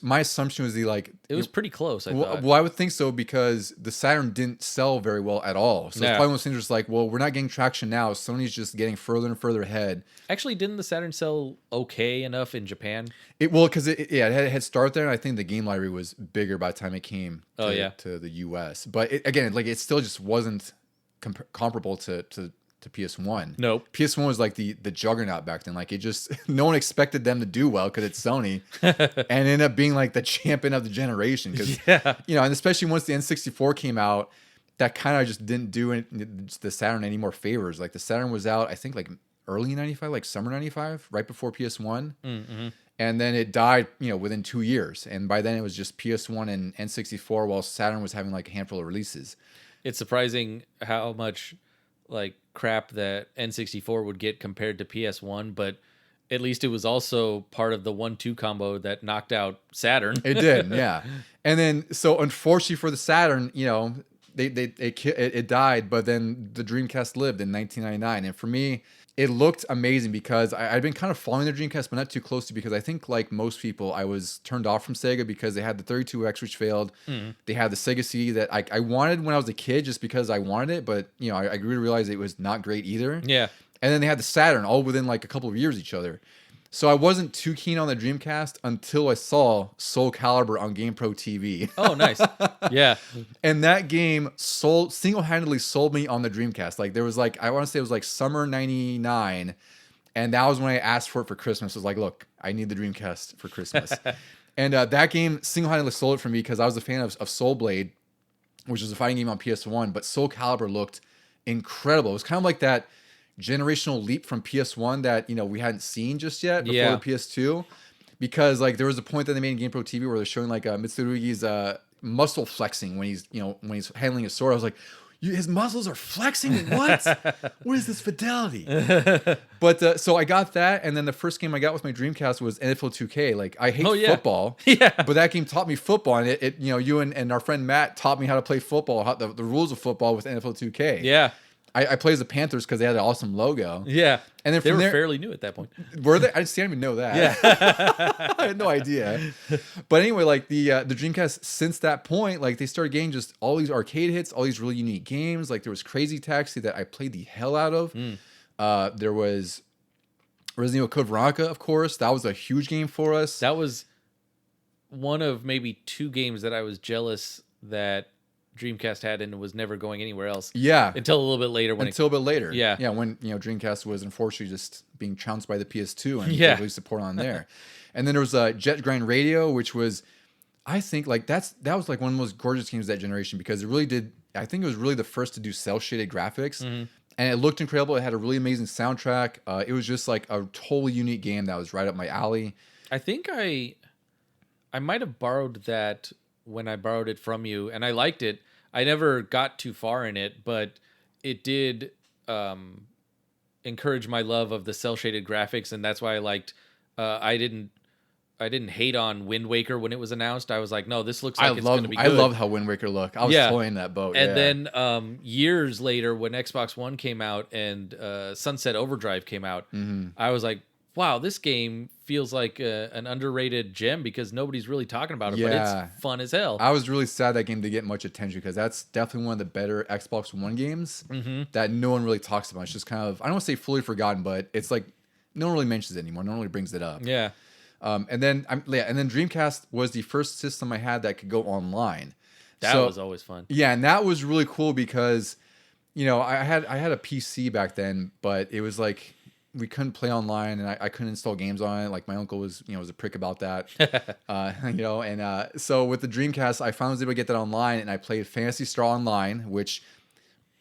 my assumption was it was pretty close. I thought. Well, I would think so because the Saturn didn't sell very well at all. So it's probably one of those things where it's like, well, we're not getting traction now. Sony's just getting further and further ahead. Actually, didn't the Saturn sell okay enough in Japan? Because it had a head start there, and I think the game library was bigger by the time it came to the US. But it still just wasn't comparable to PS1. Nope. PS1 was like the juggernaut back then. Like it just no one expected them to do well because it's Sony, and ended up being like the champion of the generation. Because and especially once the N64 came out, that kind of just didn't do the Saturn any more favors. Like the Saturn was out, I think like early '95, like summer '95, right before PS1, and then it died within 2 years. And by then it was just PS1 and N64, while Saturn was having like a handful of releases. It's surprising how much like crap that N64 would get compared to PS1, but at least it was also part of the 1-2 combo that knocked out Saturn. It did, yeah. And then, so unfortunately for the Saturn, it died, but then the Dreamcast lived in 1999. And for me, it looked amazing because I'd been kind of following the Dreamcast, but not too closely because I think like most people, I was turned off from Sega because they had the 32X, which failed. They had the Sega CD that I wanted when I was a kid just because I wanted it, but I grew to realize it was not great either. Yeah. And then they had the Saturn all within like a couple of years of each other. So I wasn't too keen on the Dreamcast until I saw Soul Calibur on GamePro TV. Oh, nice. Yeah. And that game single-handedly sold me on the Dreamcast. Like there was like, I want to say it was like summer 99. And that was when I asked for it for Christmas. I was like, look, I need the Dreamcast for Christmas. And that game single-handedly sold it for me because I was a fan of Soul Blade, which was a fighting game on PS1. But Soul Calibur looked incredible. It was kind of like that generational leap from PS1 that we hadn't seen just yet before the PS2, because like there was a point that they made in GamePro TV where they're showing like Mitsurugi's muscle flexing when he's handling his sword. I was like, his muscles are flexing? What? What is this fidelity? But so I got that, and then the first game I got with my Dreamcast was NFL 2K. Like I hate football, but that game taught me football, and it you and our friend Matt taught me how to play football, how the rules of football with NFL 2K. Yeah. I played as the Panthers because they had an awesome logo. Yeah. And then they were fairly new at that point. Were they? I didn't even know that. Yeah. I had no idea. But anyway, like the Dreamcast, since that point, like they started getting just all these arcade hits, all these really unique games. Like there was Crazy Taxi that I played the hell out of. There was Resident Evil Code Veronica, of course. That was a huge game for us. That was one of maybe 2 games that I was jealous that Dreamcast had and was never going anywhere else. Yeah. Until a little bit later. Yeah. Yeah, when Dreamcast was unfortunately just being trounced by the PS2 and really support on there. And then there was Jet Grind Radio, which was I think like that was like one of the most gorgeous games of that generation because it really did. I think it was really the first to do cell shaded graphics, and it looked incredible. It had a really amazing soundtrack. It was just like a totally unique game that was right up my alley. I think I might have borrowed that when I borrowed it from you, and I liked it. I never got too far in it, but it did encourage my love of the cell shaded graphics, and that's why I liked. I didn't hate on Wind Waker when it was announced. I was like, no, this looks like it's going to be good. I loved how Wind Waker looked. I was totally in that boat. And then years later, when Xbox One came out and Sunset Overdrive came out, I was like, wow, this game feels like an underrated gem because nobody's really talking about it, but it's fun as hell. I was really sad that game didn't get much attention because that's definitely one of the better Xbox One games that no one really talks about. It's just kind of, I don't want to say fully forgotten, but it's like no one really mentions it anymore. No one really brings it up. Yeah. And then Dreamcast was the first system I had that could go online. That was always fun. Yeah, and that was really cool because, you know, I had a PC back then, but it was like we couldn't play online and I couldn't install games on it. Like my uncle was a prick about that. So with the Dreamcast, I finally was able to get that online, and I played Phantasy Star Online, which,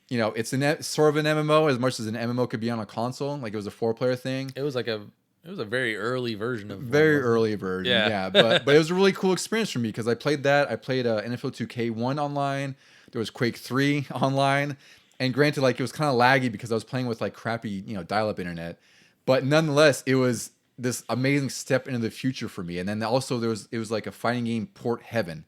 you know, it's sort of an MMO as much as an MMO could be on a console. Like it was a 4-player thing. It was a very early version of early version. Yeah. But it was a really cool experience for me because I played that. I played NFL 2K1 online. There was Quake 3 online. And granted, like it was kind of laggy because I was playing with like crappy, dial-up internet. But nonetheless, it was this amazing step into the future for me. And then also it was like a fighting game port heaven.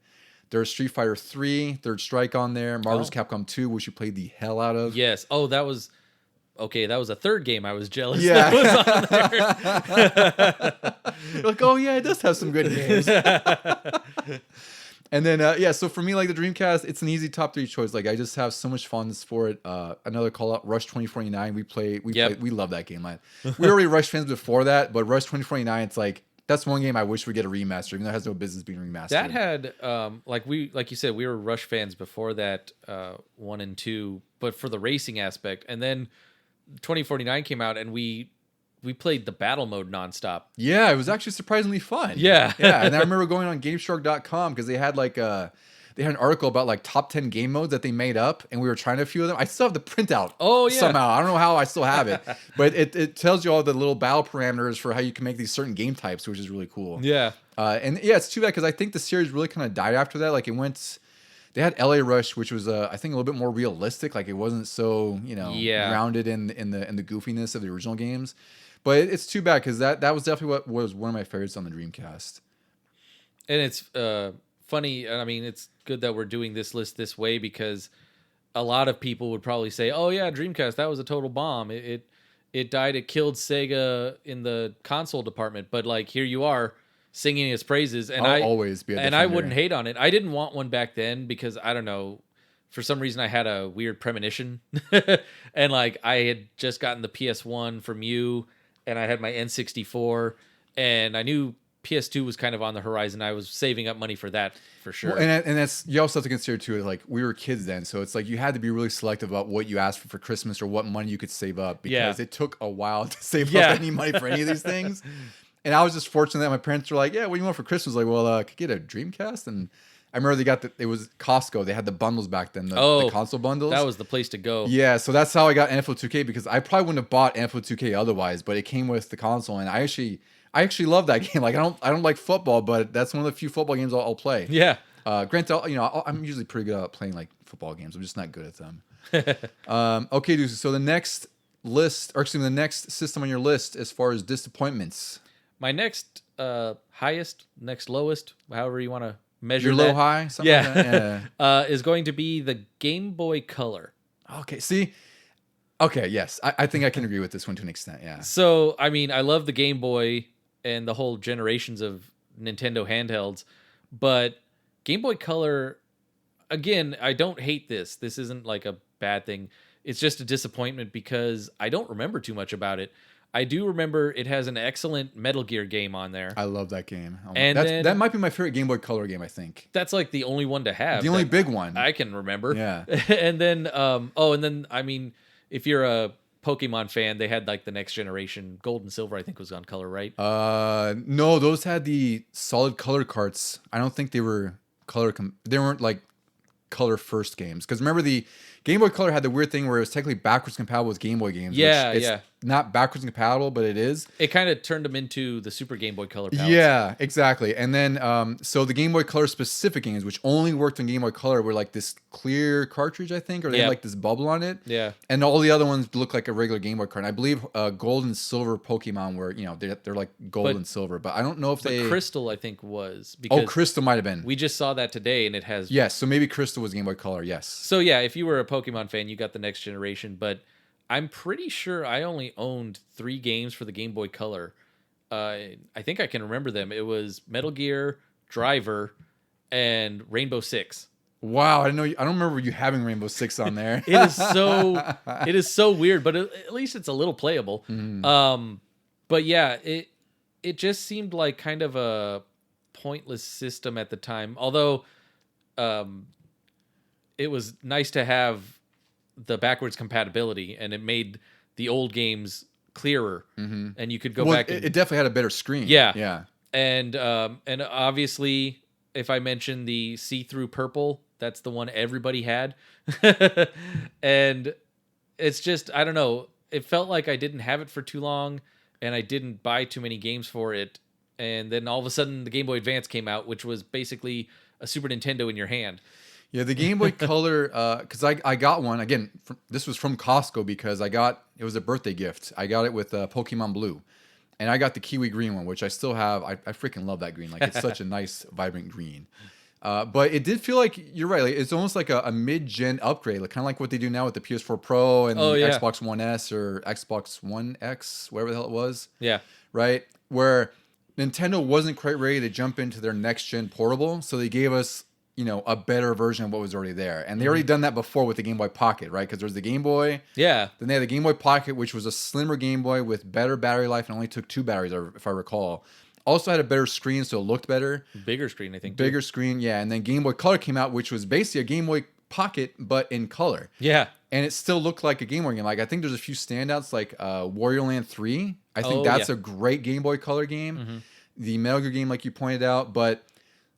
There was Street Fighter 3, Third Strike on there, Marvel's Capcom 2, which you played the hell out of. Yes. Oh, that was a third game I was jealous that was on there. Like, oh yeah, it does have some good games. And then, so for me, like the Dreamcast, it's an easy top 3 choice. Like I just have so much fun for it. Another call out, Rush 2049. We love that game. Like, we were already Rush fans before that, but Rush 2049, it's like, that's one game I wish we get a remaster, even though it has no business being remastered. That had, like you said, we were Rush fans before that, 1 and 2, but for the racing aspect. And then 2049 came out, and we played the battle mode nonstop. Yeah, it was actually surprisingly fun. Yeah. And I remember going on GameShark.com because they had an article about like top 10 game modes that they made up, and we were trying a few of them. I still have the printout. Oh yeah. Somehow. I don't know how I still have it. But it tells you all the little battle parameters for how you can make these certain game types, which is really cool. Yeah. It's too bad because I think the series really kind of died after that. Like they had LA Rush, which was I think a little bit more realistic. Like it wasn't so, grounded in the goofiness of the original games. But it's too bad because that was definitely what was one of my favorites on the Dreamcast. And it's funny. I mean, it's good that we're doing this list this way because a lot of people would probably say, "Oh yeah, Dreamcast, that was a total bomb. It died. It killed Sega in the console department." But like here you are singing its praises, and I'll always be a defender. And I wouldn't hate on it. I didn't want one back then because I don't know. For some reason, I had a weird premonition, and like I had just gotten the PS1 from you. And I had my N64, and I knew PS2 was kind of on the horizon. I was saving up money for that for sure. Well, and that's, you also have to consider too, like we were kids then, so it's like you had to be really selective about what you asked for Christmas or what money you could save up because it took a while to save up any money for any of these things. And I was just fortunate that my parents were like, "Yeah, what do you want for Christmas?" Like, well, I could get a Dreamcast, and I remember they got it was Costco. They had the bundles back then, the console bundles. That was the place to go. Yeah, so that's how I got NFL 2K because I probably wouldn't have bought NFL 2K otherwise, but it came with the console, and I actually love that game. Like I don't like football, but that's one of the few football games I'll play. Yeah. Granted, I'm usually pretty good at playing like football games. I'm just not good at them. Okay, dude. So the next system on your list as far as disappointments. My next highest, next lowest, however you want to measure your low high, something like that? Yeah. Is going to be the Game Boy Color. Okay, see? Okay, yes. I think I can agree with this one to an extent, yeah. So, I mean, I love the Game Boy and the whole generations of Nintendo handhelds, but Game Boy Color, again, I don't hate this. This isn't like a bad thing. It's just a disappointment because I don't remember too much about it. I do remember it has an excellent Metal Gear game on there. I love that game. And that might be my favorite Game Boy Color game, I think. That's like the only one to have. The only big one. I can remember. Yeah. And then, I mean, if you're a Pokemon fan, they had like the next generation. Gold and Silver, I think, was on color, right? No, those had the solid color carts. I don't think they were they weren't like color first games. Because remember, the Game Boy Color had the weird thing where it was technically backwards compatible with Game Boy games. Yeah, which it's not backwards compatible, but it is. It kind of turned them into the Super Game Boy Color palettes. Yeah, exactly. And then, so the Game Boy Color specific games, which only worked on Game Boy Color, were like this clear cartridge, I think, or they had like this bubble on it. Yeah. And all the other ones look like a regular Game Boy card. And I believe Gold and Silver Pokemon were, they're like gold and silver, but I don't know if they. Crystal, I think, was. Because Crystal might have been. We just saw that today, and it has. Yes, so maybe Crystal was Game Boy Color, yes. So yeah, if you were a Pokemon fan, you got the next generation, but I'm pretty sure I only owned 3 games for the Game Boy Color. I think I can remember them. It was Metal Gear, Driver, and Rainbow Six. Wow, I don't remember you having Rainbow Six on there. It is so weird, but at least it's a little playable. But yeah, it just seemed like kind of a pointless system at the time. Although it was nice to have the backwards compatibility, and it made the old games clearer, and you could go back. It definitely had a better screen. Yeah. And obviously, if I mention the see-through purple, that's the one everybody had. And it's just, I don't know. It felt like I didn't have it for too long, and I didn't buy too many games for it. And then all of a sudden, the Game Boy Advance came out, which was basically a Super Nintendo in your hand. Yeah, the Game Boy Color, because I got one, again, this was from Costco because it was a birthday gift. I got it with Pokemon Blue. And I got the Kiwi Green one, which I still have. I freaking love that green. Like, it's such a nice, vibrant green. But it did feel like, you're right, like, it's almost like a mid-gen upgrade, like kind of like what they do now with the PS4 Pro and the Xbox One S or Xbox One X, whatever the hell it was. Yeah. Right? Where Nintendo wasn't quite ready to jump into their next-gen portable, so they gave us a better version of what was already there. And they already done that before with the Game Boy Pocket, right? Because there's the Game Boy. Yeah. Then they had the Game Boy Pocket, which was a slimmer Game Boy with better battery life and only took 2 batteries, if I recall. Also had a better screen, so it looked better. Bigger screen, I think. Bigger screen, yeah. And then Game Boy Color came out, which was basically a Game Boy Pocket, but in color. Yeah. And it still looked like a Game Boy game. Like, I think there's a few standouts, like Wario Land 3. I think that's a great Game Boy Color game. The Metal Gear game, like you pointed out, but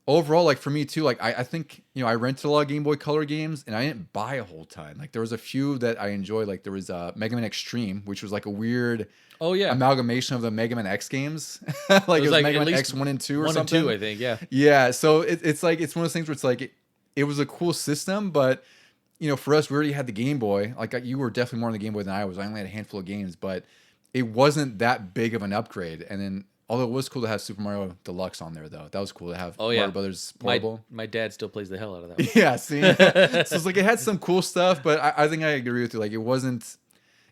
overall, like for me too, like I think I rented a lot of Game Boy Color games, and I didn't buy a whole ton. Like there was a few that I enjoyed. Like there was Mega Man Extreme, which was like a weird amalgamation of the Mega Man X games. Like it was Mega Man X 1 and 2 or 1 something. and 2, I think. Yeah. Yeah. So it's like it's one of those things where it's like it was a cool system, but for us, we already had the Game Boy. Like you were definitely more on the Game Boy than I was. I only had a handful of games, but it wasn't that big of an upgrade. And then, although it was cool to have Super Mario Deluxe on there, though. That was cool to have Mario Brothers portable. My dad still plays the hell out of that one. Yeah, see? So it's like it had some cool stuff, but I think I agree with you. Like it wasn't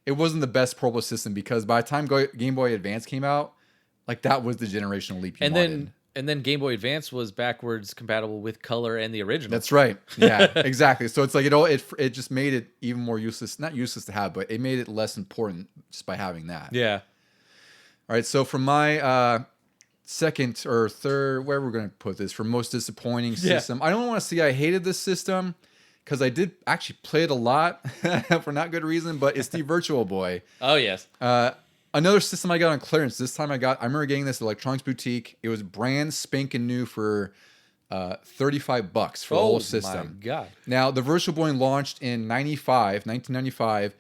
the best portable system because by the time Game Boy Advance came out, like that was the generational leap you wanted. And then Game Boy Advance was backwards compatible with color and the original. That's right. Yeah, exactly. So it's like it just made it even more useless. Not useless to have, but it made it less important just by having that. Yeah. All right, so for my second or third, where we're going to put this, for most disappointing system, I don't want to say I hated this system because I did actually play it a lot for not good reason, but it's the Virtual Boy. Oh, yes. Another system I got on clearance. This time I remember getting this at Electronics Boutique. It was brand spanking new for $35 for the whole system. Oh, my God. Now, the Virtual Boy launched in 1995.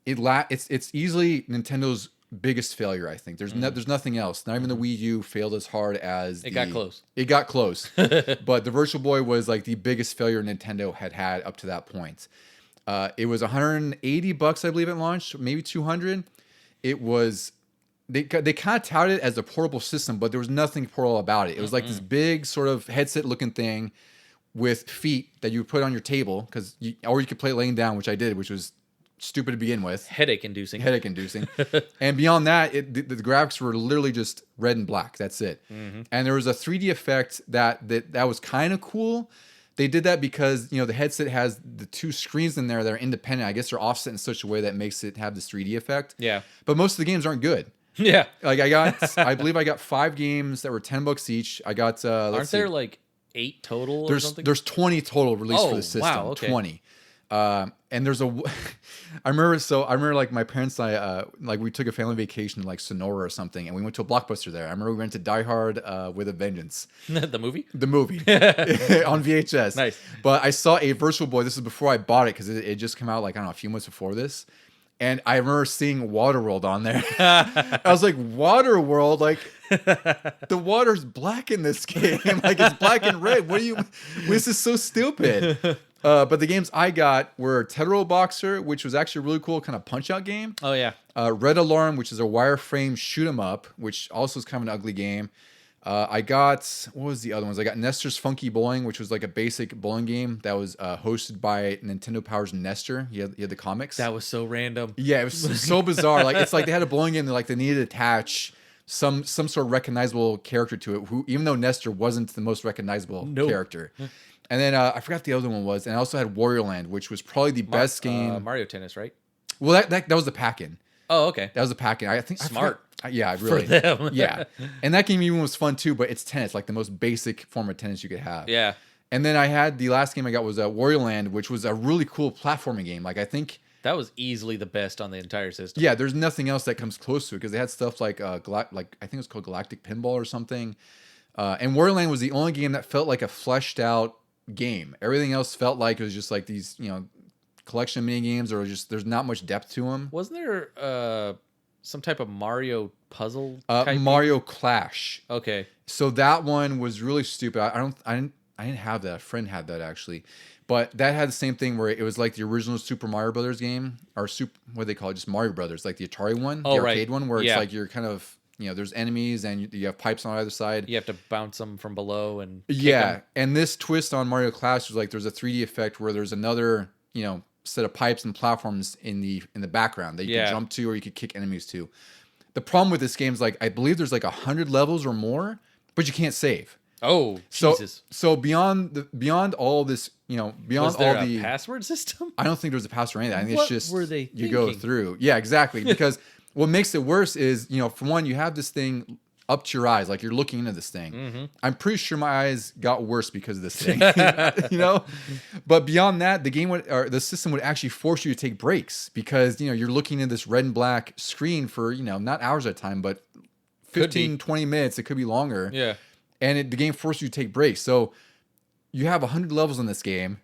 It's easily Nintendo's biggest failure, I think. There's nothing else. Not even the Wii U failed as hard as got close. It got close. But the Virtual Boy was like the biggest failure Nintendo had up to that point. It was $180, I believe, at launch, maybe $200. It was they kind of touted it as a portable system, but there was nothing portable about it. It was like this big sort of headset looking thing with feet that you would put on your table or you could play it laying down, which I did, which was stupid to begin with. Headache inducing. And beyond that, the graphics were literally just red and black. That's it. And there was a 3D effect that was kind of cool. They did that because the headset has the 2 screens in there that are independent. I guess they're offset in such a way that makes it have this 3D effect. Yeah. But most of the games aren't good. Yeah. Like I believe I got 5 games that were $10 each. I got Aren't there like 8 total or something? There's 20 total released for the system. Wow, okay. 20. And there's a, I remember like my parents and I, like we took a family vacation to like Sonora or something, and we went to a Blockbuster there. I remember we went to Die Hard with a Vengeance. The movie? The movie on VHS. Nice. But I saw a Virtual Boy. This is before I bought it because it just came out like, I don't know, a few months before this. And I remember seeing Waterworld on there. I was like, Waterworld? Like, the water's black in this game. Like, it's black and red. This is so stupid. But the games I got were Totoro Boxer, which was actually a really cool kind of punch-out game. Oh, yeah. Red Alarm, which is a wireframe shoot-'em-up, which also is kind of an ugly game. I got, what was the other ones? I got Nestor's Funky Bowling, which was like a basic bowling game that was hosted by Nintendo Power's Nestor. He had the comics. That was so random. Yeah, it was so bizarre. Like, it's like they had a bowling game that they needed to attach some sort of recognizable character to it, who, even though Nestor wasn't the most recognizable character. And then I forgot the other one was, and I also had Warrior Land, which was probably the best game. Mario Tennis, right? Well, that was the pack-in. Oh, okay. That was the pack-in. I think smart. Yeah, really. For them. Yeah. And that game even was fun too, but it's tennis, like the most basic form of tennis you could have. Yeah. And then I had the last game I got was Warrior Land, which was a really cool platforming game. Like, I think that was easily the best on the entire system. Yeah, there's nothing else that comes close to it because they had stuff like I think it was called Galactic Pinball or something. And Warrior Land was the only game that felt like a fleshed out game. Everything else felt like it was just like these, collection of mini games, or just there's not much depth to them. Wasn't there some type of Mario puzzle? Mario Clash. Okay. So that one was really stupid. I didn't have that. A friend had that actually, but that had the same thing where it was like the original Super Mario Brothers game, or what do they call it? Just Mario Brothers, like the Atari one, the arcade one, where it's like you're kind of there's enemies and you have pipes on either side. You have to bounce them from below and kick them. And this twist on Mario Clash was like there's a 3D effect where there's another set of pipes and platforms in the background that you can jump to or you could kick enemies to. The problem with this game is like I believe there's like 100 levels or more, but you can't save. Oh, Jesus. So beyond all this, beyond was there all the password system? I don't think there was a password or anything. I think what it's just were they you go through. Yeah, exactly. Because what makes it worse is, for one, you have this thing up to your eyes, like you're looking into this thing. Mm-hmm. I'm pretty sure my eyes got worse because of this thing. But beyond that, the game the system would actually force you to take breaks because you're looking at this red and black screen for not hours at a time, but 15, 20 minutes. It could be longer. Yeah. And the game forces you to take breaks. So you have 100 levels in this game,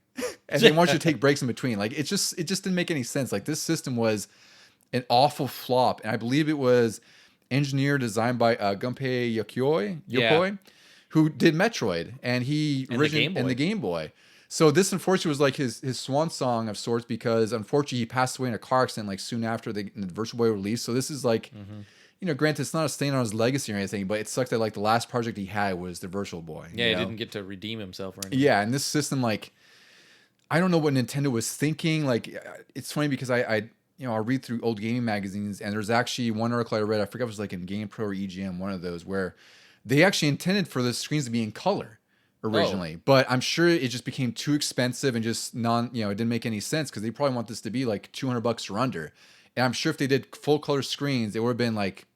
and they want you to take breaks in between. Like it just didn't make any sense. Like this system was an awful flop, and I believe it was engineered, designed by Gunpei Yokoi, who did Metroid, and he originally and the Game Boy. So this unfortunately was like his swan song of sorts because unfortunately he passed away in a car accident like soon after the Virtual Boy release. So this is like. Mm-hmm. Granted, it's not a stain on his legacy or anything, but it sucked that like the last project he had was the Virtual Boy. Yeah, he didn't get to redeem himself or anything. Yeah, and this system, like, I don't know what Nintendo was thinking. Like, it's funny because I read through old gaming magazines, and there's actually one article I read, I forget if it was like in GamePro or EGM, one of those, where they actually intended for the screens to be in color originally. But I'm sure it just became too expensive and just it didn't make any sense because they probably want this to be like $200 or under. And I'm sure if they did full color screens, it would have been like,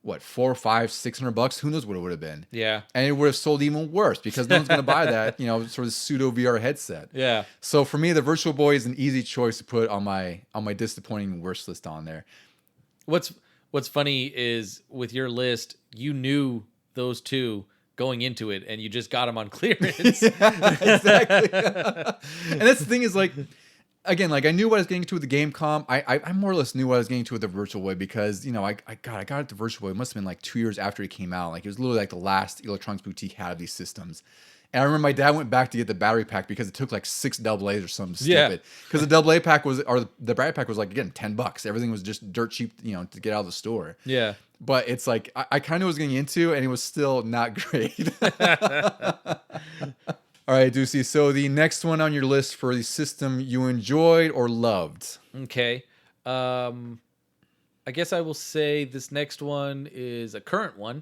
what, $400, $500, $600? Who knows what it would have been? Yeah. And it would have sold even worse because no one's going to buy that, sort of pseudo VR headset. Yeah. So for me, the Virtual Boy is an easy choice to put on my disappointing worst list on there. What's funny is with your list, you knew those two going into it, and you just got them on clearance. Yeah, exactly. And that's the thing is like. Again, like I knew what I was getting to with the Gamecom. I more or less knew what I was getting to with the Virtual Boy because I got it the Virtual Boy. It must have been like 2 years after it came out. Like it was literally like the last Electronics Boutique had of these systems. And I remember my dad went back to get the battery pack because it took like 6 AA's or something stupid. Because the AA pack the battery pack was like again $10. Everything was just dirt cheap, to get out of the store. Yeah. But it's like I kind of knew what I was getting into, and it was still not great. All right, Deucy. So the next one on your list for the system you enjoyed or loved. Okay. I guess I will say this next one is a current one,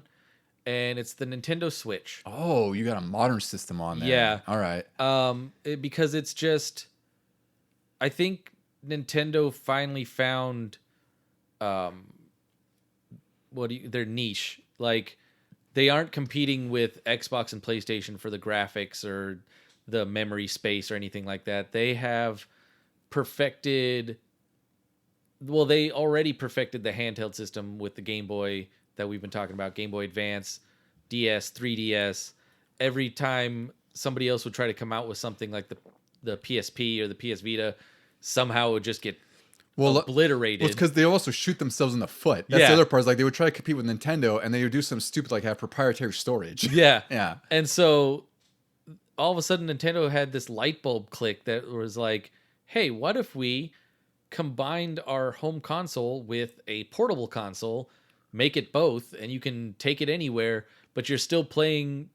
and it's the Nintendo Switch. Oh, you got a modern system on there. Yeah. All right. Because it's just, I think Nintendo finally found, their niche. Like, they aren't competing with Xbox and PlayStation for the graphics or the memory space or anything like that. They have perfected. Well, they already perfected the handheld system with the Game Boy that we've been talking about, Game Boy Advance, DS, 3DS. Every time somebody else would try to come out with something like the PSP or the PS Vita, somehow it would just get obliterated. Well, it's because they also shoot themselves in the foot. That's the other part. Is like they would try to compete with Nintendo, and they would do some stupid like have proprietary storage. Yeah, yeah. And so all of a sudden, Nintendo had this light bulb click that was like, "Hey, what if we combined our home console with a portable console, make it both, and you can take it anywhere, but you're still playing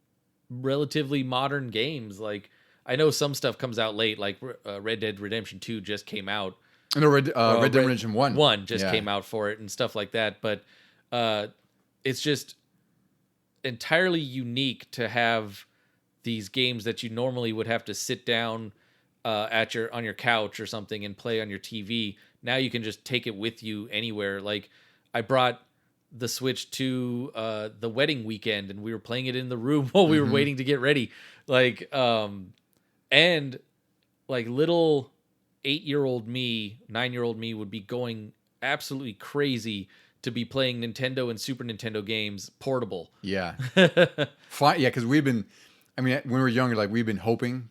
relatively modern games." Like, I know some stuff comes out late, like Red Dead Redemption 2 just came out. No, Red Dead Redemption 1. 1 just came out for it and stuff like that. But it's just entirely unique to have these games that you normally would have to sit down on your couch or something and play on your TV. Now you can just take it with you anywhere. Like, I brought the Switch to the wedding weekend, and we were playing it in the room while we were waiting to get ready. Like, and like little 8-year-old me, 9-year-old me would be going absolutely crazy to be playing Nintendo and Super Nintendo games portable. Yeah. Fine. Yeah, because when we were younger, like we've been hoping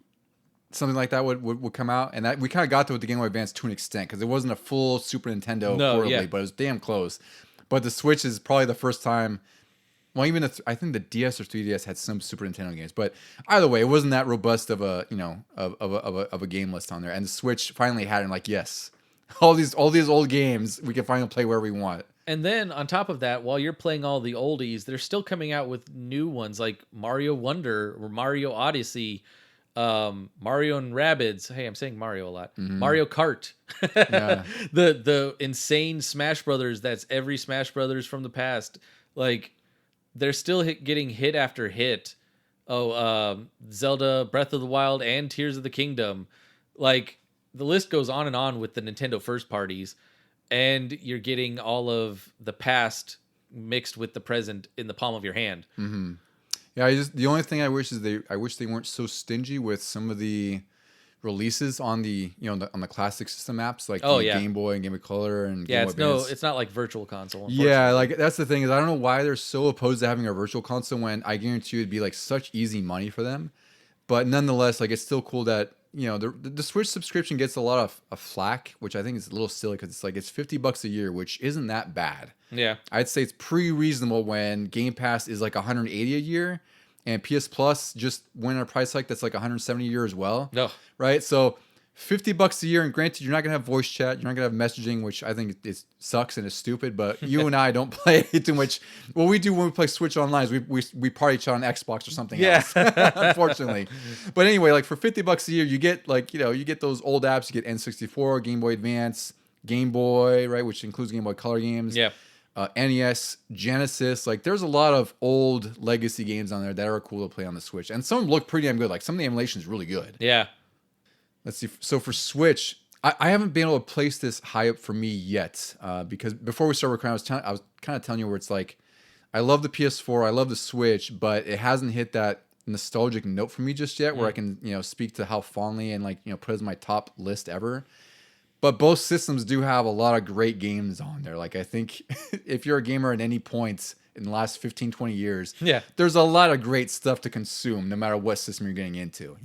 something like that would come out, and that we kind of got to with the Game Boy Advance to an extent because it wasn't a full Super Nintendo portably, but it was damn close. But the Switch is probably the first time. Well, even I think the DS or 3DS had some Super Nintendo games, but either way, it wasn't that robust of a of a game list on there. And the Switch finally had it. And like, yes, all these old games we can finally play where we want. And then on top of that, while you're playing all the oldies, they're still coming out with new ones like Mario Wonder or Mario Odyssey, Mario and Rabbids. Hey, I'm saying Mario a lot. Mario Kart. Yeah. The insane Smash Brothers. That's every Smash Brothers from the past. Like, they're still getting hit after hit. Zelda, Breath of the Wild, and Tears of the Kingdom. Like, the list goes on and on with the Nintendo first parties, and you're getting all of the past mixed with the present in the palm of your hand. Mm-hmm. Yeah, the only thing I wish is I wish they weren't so stingy with some of the releases on the on the classic system apps like Game Boy and Game Boy Color and Game Boy Advance. It's not like Virtual Console. Yeah, like that's the thing is I don't know why they're so opposed to having a Virtual Console when I guarantee you it'd be like such easy money for them. But nonetheless, like it's still cool that the Switch subscription gets a lot of flack, which I think is a little silly because it's like it's $50 a year, which isn't that bad. Yeah, I'd say it's pretty reasonable when Game Pass is like $180 a year. And PS Plus just went on a price hike that's like $170 a year as well. No. Right? So $50 a year, and granted, you're not going to have voice chat. You're not going to have messaging, which I think it sucks and is stupid. But you and I don't play too much. What we do when we play Switch online is we party chat on Xbox or something else, unfortunately. But anyway, like for $50 a year, you get you get those old apps. You get N64, Game Boy Advance, Game Boy, right, which includes Game Boy Color games. Yeah. NES, Genesis, like there's a lot of old legacy games on there that are cool to play on the Switch, and some look pretty damn good. Like some of the emulation is really good. Yeah. Let's see. So for Switch, I haven't been able to place this high up for me yet because before we started recording, I was kind of telling you where it's like I love the PS4, I love the Switch, but it hasn't hit that nostalgic note for me just yet, where I can speak to how fondly and put it as my top list ever. But both systems do have a lot of great games on there. Like, I think if you're a gamer at any point in the last 15, 20 years, there's a lot of great stuff to consume no matter what system you're getting into,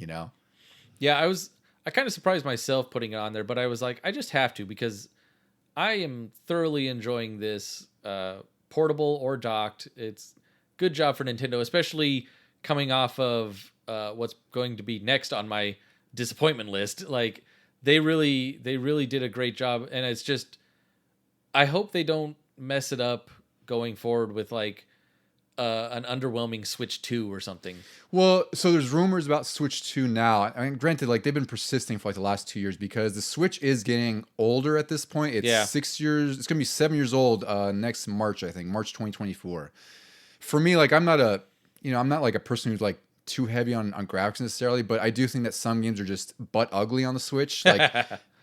Yeah, I kind of surprised myself putting it on there, but I was like, I just have to because I am thoroughly enjoying this portable or docked. It's good job for Nintendo, especially coming off of what's going to be next on my disappointment list. Like, They really did a great job, and it's just I hope they don't mess it up going forward with like an underwhelming Switch 2 or something. Well, so there's rumors about Switch 2 now. I mean, granted, like they've been persisting for like the last 2 years because the Switch is getting older at this point. It's 6 years. It's gonna be 7 years old next March, I think, March 2024. For me, like I'm not like a person who's like too heavy on graphics necessarily, but I do think that some games are just butt ugly on the Switch. Like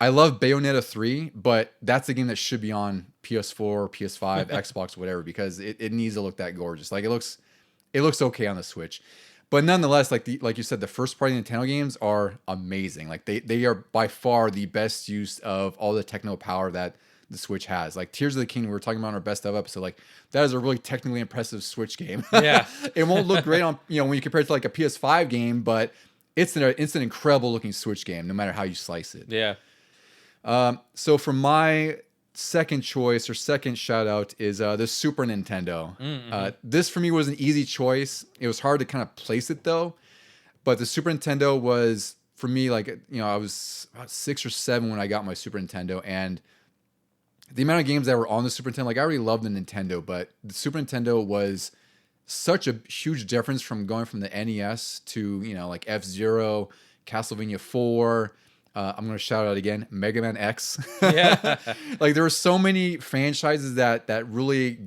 I love Bayonetta 3, but that's a game that should be on PS4, PS5, Xbox, whatever, because it needs to look that gorgeous. Like it looks okay on the Switch. But nonetheless, like you said, the first party Nintendo games are amazing. Like they are by far the best use of all the techno power that the Switch has. Like Tears of the Kingdom, we were talking about in our best of episode. Like that is a really technically impressive Switch game. Yeah, it won't look great on when you compare it to like a PS5 game, but it's an incredible looking Switch game, no matter how you slice it. Yeah. So for my second choice or second shout out is the Super Nintendo. This for me was an easy choice. It was hard to kind of place it though, but the Super Nintendo was for me like I was about 6 or 7 when I got my Super Nintendo, and the amount of games that were on the Super Nintendo, like I already loved the Nintendo, but the Super Nintendo was such a huge difference from going from the NES to like F-Zero, Castlevania 4. I'm going to shout out again, Mega Man X. Yeah. Like there were so many franchises that really,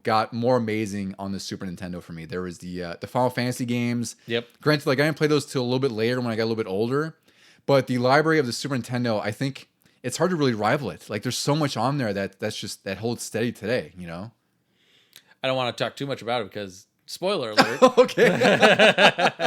got more amazing on the Super Nintendo for me. There was the Final Fantasy games. Yep. Granted, like I didn't play those till a little bit later when I got a little bit older, but the library of the Super Nintendo, I think it's hard to really rival it. Like there's so much on there that holds steady today, I don't want to talk too much about it because spoiler alert. Okay.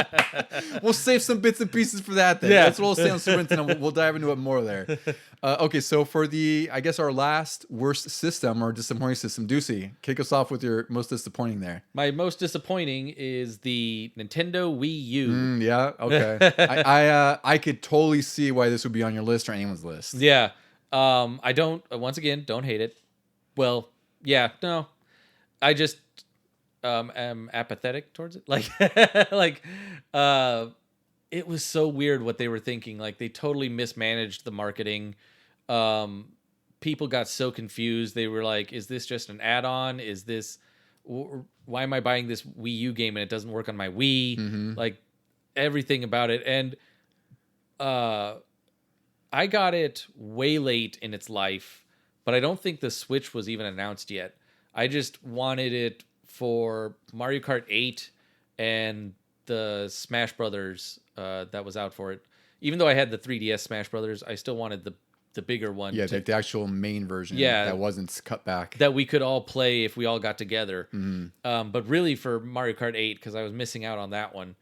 We'll save some bits and pieces for that then. Yeah. That's what we'll say on Super Nintendo. We'll dive into it more there. Okay, so for our last worst system or disappointing system, Deucy, kick us off with your most disappointing there. My most disappointing is the Nintendo Wii U. Yeah, okay. I could totally see why this would be on your list or anyone's list. Yeah. I don't, once again, don't hate it. Well, yeah, no. I just am apathetic towards it. It was so weird what they were thinking. Like they totally mismanaged the marketing. People got so confused. They were like, is this just an add-on? Why am I buying this Wii U game and it doesn't work on my Wii? Mm-hmm. Like everything about it. And I got it way late in its life, but I don't think the Switch was even announced yet. I just wanted it for Mario Kart 8 and the Smash Brothers that was out for it. Even though I had the 3DS Smash Brothers, I still wanted the bigger one. Yeah, the actual main version that wasn't cut back. That we could all play if we all got together. Mm-hmm. But really for Mario Kart 8, because I was missing out on that one.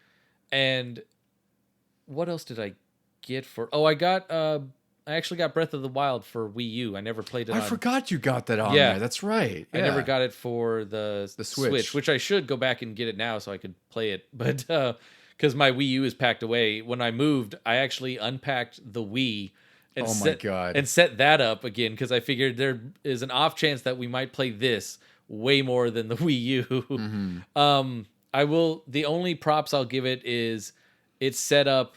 And what else did I get for... Oh, I actually got Breath of the Wild for Wii U. I never played it I forgot you got that on there. That's right. I never got it for the Switch, which I should go back and get it now so I could play it. But because my Wii U is packed away. When I moved, I actually unpacked the Wii and set that up again because I figured there is an off chance that we might play this way more than the Wii U. Mm-hmm. The only props I'll give it is it's set up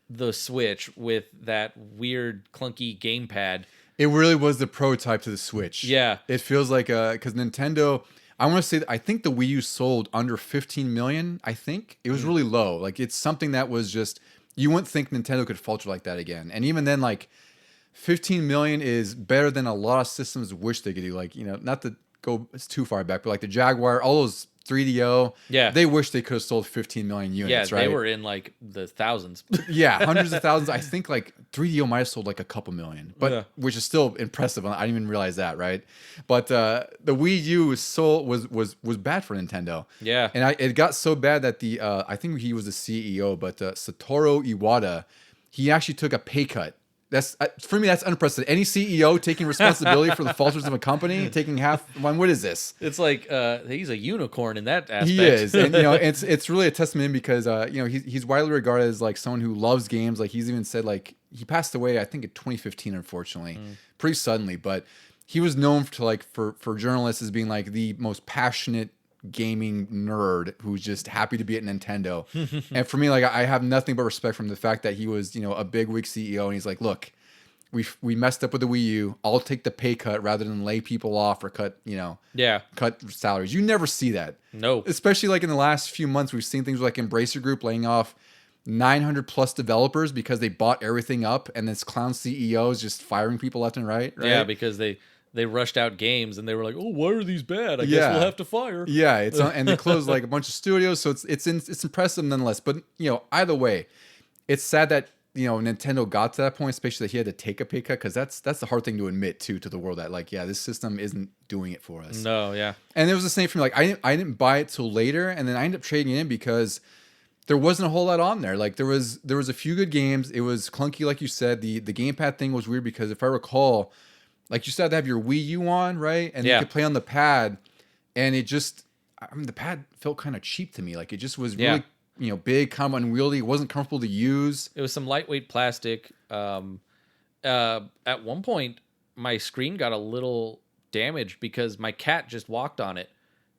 the Switch with that weird clunky gamepad. It really was the prototype to the Switch. Yeah. It feels like because Nintendo, I want to say, I think the Wii U sold under 15 million. I think it was really low. Like it's something that was just, you wouldn't think Nintendo could falter like that again. And even then, like 15 million is better than a lot of systems wish they could do. Like, not to go too far back, but like the Jaguar, all those 3DO, they wish they could have sold 15 million units, right? Yeah, they were in like the thousands. Yeah, hundreds of thousands. I think like 3DO might have sold like a couple million, but which is still impressive. I didn't even realize that, right? But the Wii U was bad for Nintendo. Yeah, and it got so bad that I think he was the CEO, but Satoru Iwata, he actually took a pay cut. That's for me. That's unprecedented. Any CEO taking responsibility for the falters of a company, taking half. What is this? It's like he's a unicorn in that aspect. He is, and it's really a testament because he's widely regarded as like someone who loves games. Like he's even said like he passed away I think in 2015, unfortunately, pretty suddenly. But he was known for journalists as being like the most passionate gaming nerd who's just happy to be at Nintendo. And for me, like I have nothing but respect from the fact that he was a big wig CEO, and he's like, look, we messed up with the Wii U. I'll take the pay cut rather than lay people off or cut salaries. You never see that. No, especially like in the last few months, we've seen things like Embracer Group laying off 900 plus developers because they bought everything up, and this clown CEO is just firing people left and right. Yeah, because they rushed out games and they were like, "Oh, why are these bad? I guess we'll have to fire." Yeah, and they closed like a bunch of studios, so it's impressive nonetheless. But either way, it's sad that Nintendo got to that point, especially that he had to take a pay cut, because that's the hard thing to admit to the world that like this system isn't doing it for us. No, yeah. And it was the same for me. Like I didn't buy it till later, and then I ended up trading it in because there wasn't a whole lot on there. Like there was a few good games. It was clunky, like you said. The gamepad thing was weird because if I recall, like you still had to have your Wii U on, right? And you could play on the pad, and it just, I mean, the pad felt kind of cheap to me. Like it just was really, big, kind of unwieldy. It wasn't comfortable to use. It was some lightweight plastic. At one point, my screen got a little damaged because my cat just walked on it.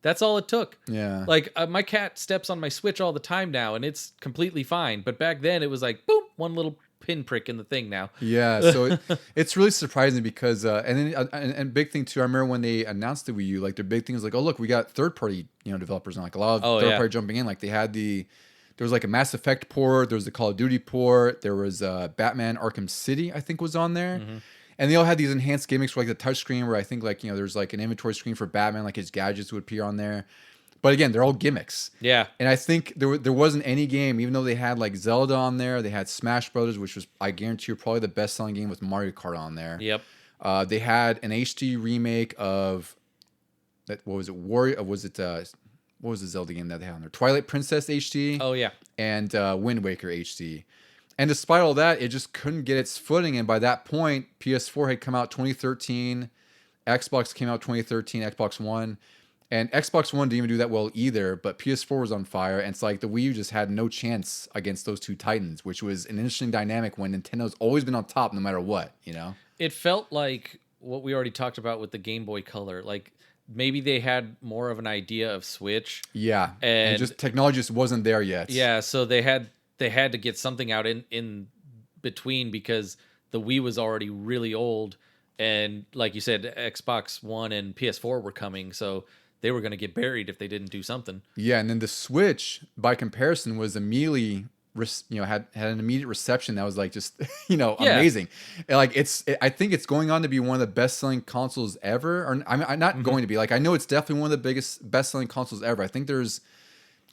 That's all it took. Yeah. Like my cat steps on my Switch all the time now, and it's completely fine. But back then, it was like, boom, one little pinprick in the thing now. Yeah, so it's really surprising because, and big thing too, I remember when they announced the Wii U, like their big thing was like, oh, look, we got third-party, developers on, like a lot of third-party jumping in. Like they had there was like a Mass Effect port, there was the Call of Duty port, there was Batman Arkham City, I think was on there. Mm-hmm. And they all had these enhanced gimmicks for like the touchscreen where I think like, there's like an inventory screen for Batman, like his gadgets would appear on there. But again, they're all gimmicks. Yeah. And I think there wasn't any game, even though they had like Zelda on there, they had Smash Brothers, which was, I guarantee you, probably the best-selling game with Mario Kart on there. Yep. They had an HD remake of, what was it, what was the Zelda game that they had on there? Twilight Princess HD. Oh, yeah. And Wind Waker HD. And despite all that, it just couldn't get its footing. And by that point, PS4 had come out 2013. Xbox came out 2013, Xbox One. And Xbox One didn't even do that well either, but PS4 was on fire. And it's like the Wii U just had no chance against those two titans, which was an interesting dynamic when Nintendo's always been on top no matter what, It felt like what we already talked about with the Game Boy Color. Like maybe they had more of an idea of Switch. Yeah. And just technology just wasn't there yet. Yeah, so they had to get something out in between because the Wii was already really old. And like you said, Xbox One and PS4 were coming, so they were going to get buried if they didn't do something. Yeah, and then the Switch, by comparison, was immediately, had an immediate reception that was like just, amazing. Like I think it's going on to be one of the best-selling consoles ever. Or I'm not going to be. Like I know it's definitely one of the best-selling consoles ever. I think there's,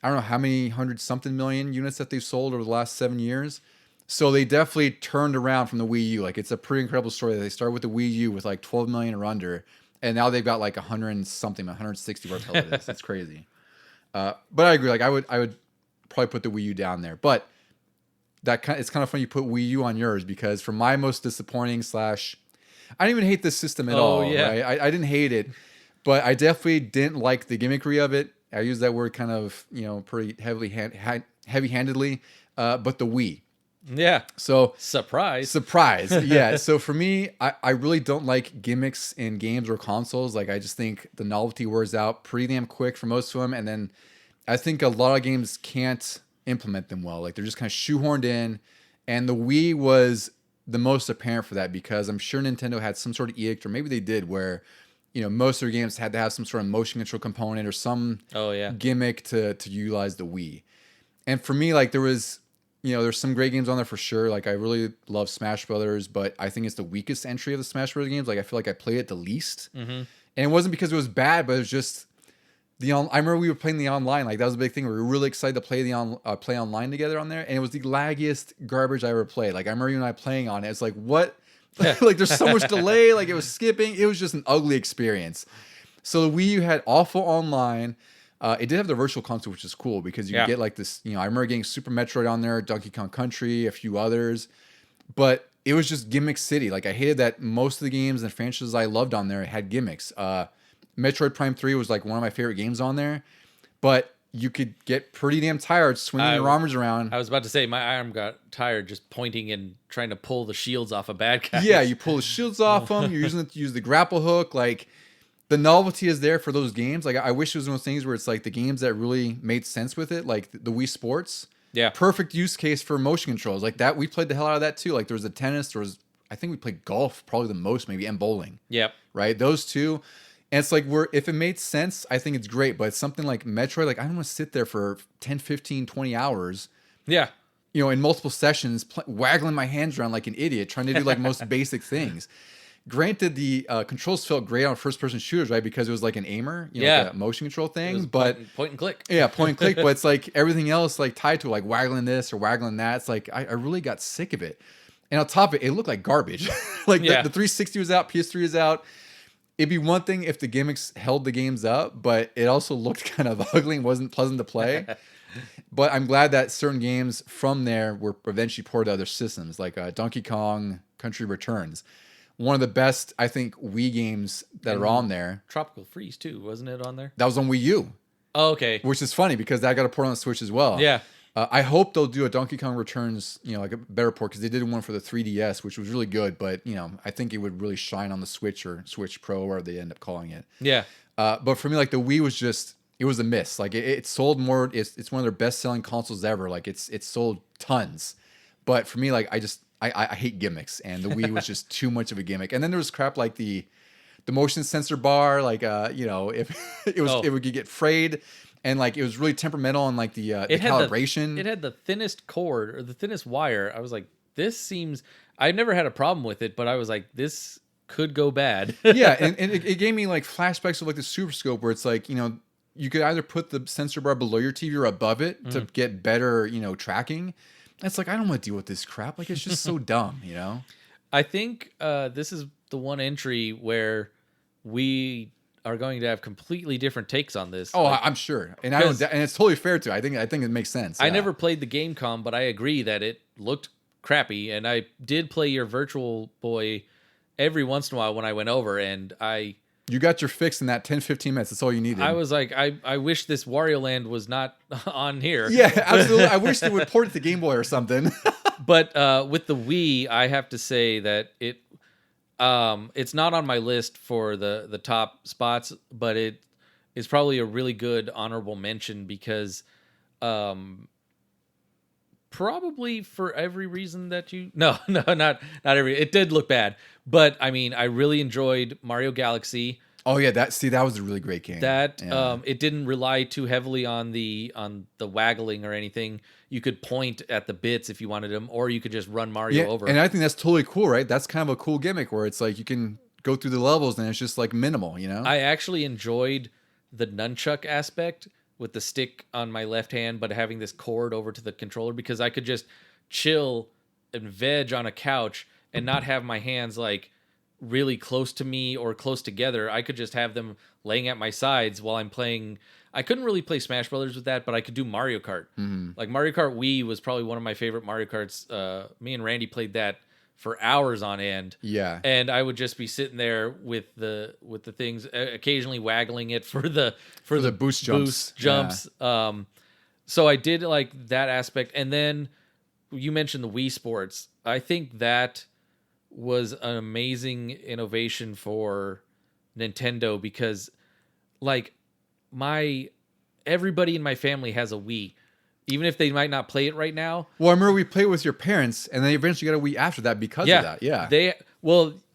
I don't know how many 100-something million units that they've sold over the last 7 years. So they definitely turned around from the Wii U. Like it's a pretty incredible story that they started with the Wii U with like 12 million or under. And now they've got like 100-something, 160 whatever it is. It's crazy. But I agree. Like I would probably put the Wii U down there. But it's kind of funny you put Wii U on yours because for my most disappointing / I didn't even hate this system at all. Yeah. Right? I didn't hate it, but I definitely didn't like the gimmickry of it. I use that word kind of pretty heavy-handedly. But the Wii. Yeah. So surprise. Yeah. So for me, I really don't like gimmicks in games or consoles. Like I just think the novelty wears out pretty damn quick for most of them. And then I think a lot of games can't implement them well. Like they're just kind of shoehorned in. And the Wii was the most apparent for that because I'm sure Nintendo had some sort of edict, or maybe they did, where most of their games had to have some sort of motion control component or some gimmick to utilize the Wii. And for me, like there's some great games on there for sure. Like I really love Smash Brothers, but I think it's the weakest entry of the Smash Brothers games. Like I feel like I played it the least. Mm-hmm. And it wasn't because it was bad, but it was just I remember we were playing the online. Like that was a big thing. We were really excited to play play online together on there, and it was the laggiest garbage I ever played. Like I remember you and I playing on it. It's like what? Like there's so much delay. Like it was skipping. It was just an ugly experience. So the Wii U had awful online. It did have the virtual console, which is cool because you get like this, I remember getting Super Metroid on there, Donkey Kong Country, a few others, but it was just gimmick city. Like I hated that most of the games and franchises I loved on there had gimmicks. Metroid Prime 3 was like one of my favorite games on there, but you could get pretty damn tired swinging your arms around. I was about to say my arm got tired just pointing and trying to pull the shields off of bad guys. Yeah, you pull the shields off them. You're using it to use the grapple hook. Like the novelty is there for those games. Like I wish it was one of those things where it's like the games that really made sense with it, like the Wii Sports. Yeah. Perfect use case for motion controls. Like that, we played the hell out of that too. Like there was a tennis, I think we played golf probably the most, maybe, and bowling. Yep. Right? Those two. And it's like if it made sense, I think it's great. But it's something like Metroid, like I don't want to sit there for 10, 15, 20 hours. Yeah. In multiple sessions, waggling my hands around like an idiot, trying to do like most basic things. Granted, the controls felt great on first-person shooters, right? Because it was like an aimer, like a motion control thing. But point and click. Yeah, point and click. But it's like everything else, like tied to like waggling this or waggling that. It's like I really got sick of it. And on top of it, it looked like garbage. Like the 360 was out, PS3 was out. It'd be one thing if the gimmicks held the games up, but it also looked kind of ugly and wasn't pleasant to play. But I'm glad that certain games from there were eventually ported to other systems, like Donkey Kong Country Returns. One of the best, I think, Wii games that are on there. Tropical Freeze too, wasn't it on there? That was on Wii U. Oh, okay. Which is funny because that got a port on the Switch as well. Yeah. I hope they'll do a Donkey Kong Returns, like a better port, because they did one for the 3DS, which was really good. But I think it would really shine on the Switch or Switch Pro, or they end up calling it. Yeah. But for me, like the Wii was just, it was a miss. Like it sold more. It's one of their best selling consoles ever. Like it's sold tons. But for me, like I hate gimmicks, and the Wii was just too much of a gimmick. And then there was crap like the motion sensor bar, like if it would get frayed. And like it was really temperamental on like the calibration. It had the thinnest cord or the thinnest wire. I was like, this seems. I never had a problem with it, but I was like, this could go bad. Yeah, and it gave me like flashbacks of like the Super Scope, where it's like you could either put the sensor bar below your TV or above it to get better tracking. It's like, I don't want to deal with this crap. Like it's just so dumb, I think this is the one entry where we are going to have completely different takes on this. Oh, I'm sure, and and it's totally fair too. I think it makes sense. I never played the Gamecom, but I agree that it looked crappy, and I did play your Virtual Boy every once in a while when I went over, and you got your fix in that 10-15 minutes. That's all you needed. I was like, I wish this Wario Land was not on here. Yeah, absolutely. I wish they would port it to Game Boy or something. But with the Wii, I have to say that it's not on my list for the top spots, but it is probably a really good honorable mention because probably for every reason that not every, it did look bad, but I mean, I really enjoyed Mario Galaxy. Oh yeah, that was a really great game. It didn't rely too heavily on the waggling or anything. You could point at the bits if you wanted them, or you could just run Mario over. And I think that's totally cool, right? That's kind of a cool gimmick where it's like you can go through the levels and it's just like minimal, I actually enjoyed the nunchuck aspect with the stick on my left hand, but having this cord over to the controller, because I could just chill and veg on a couch and not have my hands like really close to me or close together. I could just have them laying at my sides while I'm playing. I couldn't really play Smash Brothers with that, but I could do Mario Kart. Like Mario Kart Wii was probably one of my favorite Mario Karts. Me and Randy played that for hours on end. Yeah. And I would just be sitting there with the things, occasionally waggling it for the boost jumps. Yeah. So I did like that aspect. And then you mentioned the Wii Sports. I think that was an amazing innovation for Nintendo because like everybody in my family has a Wii, even if they might not play it right now. Well, I remember we played with your parents, and they eventually got a Wii after that because of that. Yeah.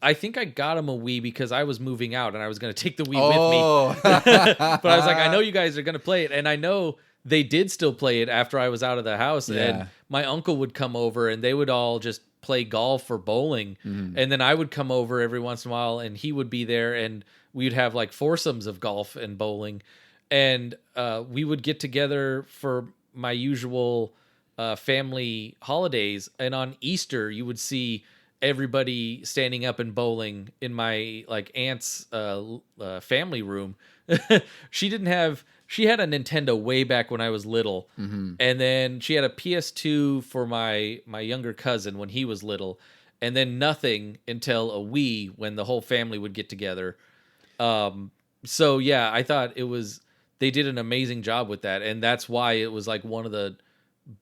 I think I got them a Wii because I was moving out and I was going to take the Wii with me. But I was like, I know you guys are going to play it, and I know they did still play it after I was out of the house. Yeah. And my uncle would come over, and they would all just play golf or bowling, and then I would come over every once in a while, and he would be there, and we'd have like foursomes of golf and bowling. And we would get together for my usual family holidays. And on Easter, you would see everybody standing up and bowling in my like aunt's family room. She had a Nintendo way back when I was little. And then she had a PS2 for my younger cousin when he was little. And then nothing until a Wii when the whole family would get together. So yeah, I thought they did an amazing job with that, and that's why it was like one of the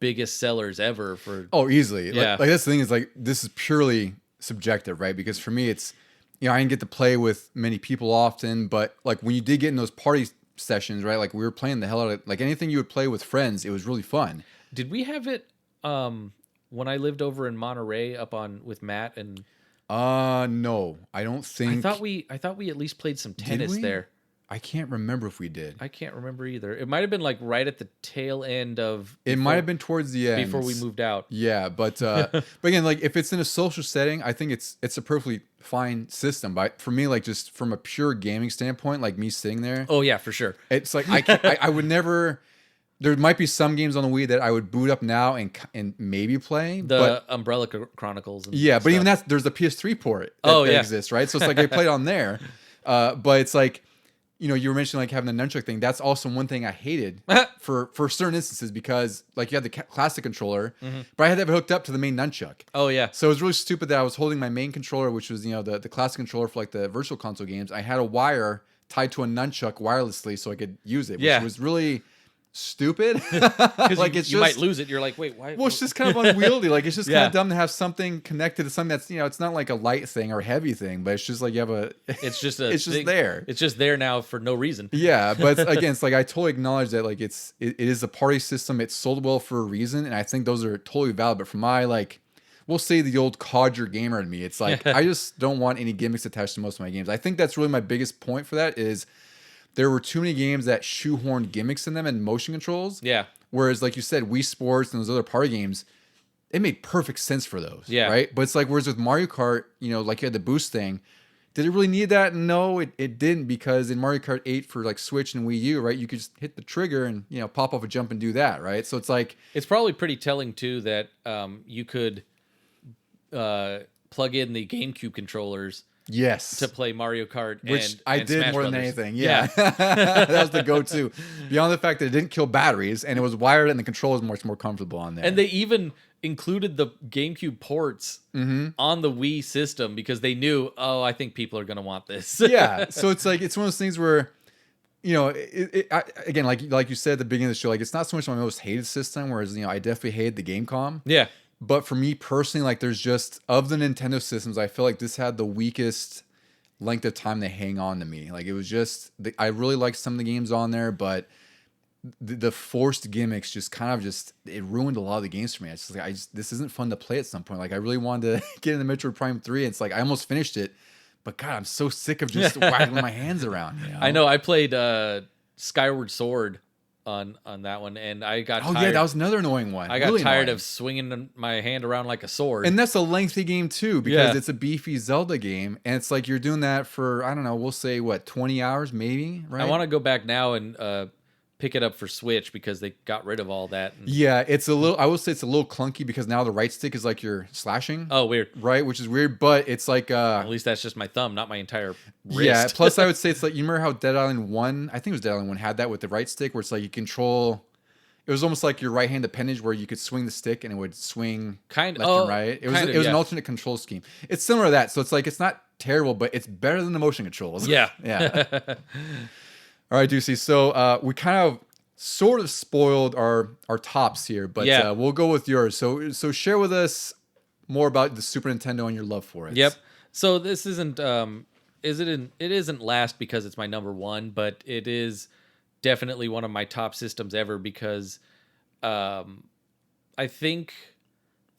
biggest sellers ever for. Oh, easily. Yeah. Like that's the thing is like this is purely subjective, right? Because for me, it's I didn't get to play with many people often, but like when you did get in those party sessions, right? Like we were playing the hell out of like anything you would play with friends. It was really fun. Did we have it when I lived over in Monterey with Matt and? No, I don't think. I thought we at least played some tennis there. I can't remember if we did. I can't remember either. It might have been like right at the tail end of. It might have been towards the end before we moved out. Yeah, but again, like if it's in a social setting, I think it's a perfectly fine system. But for me, like just from a pure gaming standpoint, like me sitting there. Oh yeah, for sure. It's like I would never. There might be some games on the Wii that I would boot up now and maybe play. The Umbrella Chronicles. And yeah, stuff. but even there's a PS3 port that exists, right? So it's like they played on there. But it's like you were mentioning like having the nunchuck thing. That's also one thing I hated for certain instances because like you had the classic controller, but I had to have it hooked up to the main nunchuck. Oh yeah. So it was really stupid that I was holding my main controller, which was the classic controller for like the virtual console games. I had a wire tied to a nunchuck wirelessly so I could use it, which was really stupid. Like you might lose it. You're like, wait, why? Well, it's just kind of unwieldy. Like it's just kind of dumb to have something connected to something that's it's not like a light thing or a heavy thing, but it's just like you have a. It's just it's just there. It's just there now for no reason. Yeah, but again, it's like I totally acknowledge that like it is a party system. It's sold well for a reason, and I think those are totally valid. But for my like, we'll say the old codger gamer in me, it's like I just don't want any gimmicks attached to most of my games. I think that's really my biggest point for that is. There were too many games that shoehorned gimmicks in them and motion controls. Yeah. Whereas, like you said, Wii Sports and those other party games, it made perfect sense for those. Yeah. Right? But it's like, whereas with Mario Kart, like you had the boost thing, did it really need that? No, it didn't because in Mario Kart 8 for like Switch and Wii U, right, you could just hit the trigger and, pop off a jump and do that, right? So it's like... It's probably pretty telling, too, that you could plug in the GameCube controllers... Yes. To play Mario Kart Which I did Smash more Brothers. than anything. Yeah. That was the go-to. Beyond the fact that it didn't kill batteries and it was wired and the control was much more comfortable on there. And they even included the GameCube ports on the Wii system because they knew, I think people are going to want this. Yeah. So it's like, it's one of those things where, again, like you said at the beginning of the show, like it's not so much my most hated system, whereas, I definitely hated the Gamecom. Yeah. But for me personally, like there's just, of the Nintendo systems, I feel like this had the weakest length of time to hang on to me. Like it was just, I really liked some of the games on there, but the forced gimmicks just kind of it ruined a lot of the games for me. It's just like, this isn't fun to play at some point. Like I really wanted to get into Metroid Prime 3. And it's like, I almost finished it, but God, I'm so sick of just waggling my hands around. I know. I played Skyward Sword on that one, and I got tired. Yeah, that was another annoying one. I got tired of swinging my hand around like a sword. And that's a lengthy game too, because it's a beefy Zelda game, and it's like you're doing that for, I don't know, we'll say 20 hours maybe, right? I want to go back now and pick it up for Switch because they got rid of all that. Yeah, it's a little, I will say it's a little clunky because now the right stick is like you're slashing. Oh, weird. Right, which is weird, but it's like... at least that's just my thumb, not my entire wrist. Yeah, plus I would say it's like, you remember how Dead Island 1, I think it was Dead Island 1, had that with the right stick where it's like you control... It was almost like your right hand appendage where you could swing the stick and it would swing left and right. It was an alternate control scheme. It's similar to that, so it's like, it's not terrible, but it's better than the motion controls. Yeah. Yeah. All right, Deucy. So we kind of sort of spoiled our tops here, but we'll go with yours. So share with us more about the Super Nintendo and your love for it. Yep. So this isn't it isn't last because it's my number one, but it is definitely one of my top systems ever because I think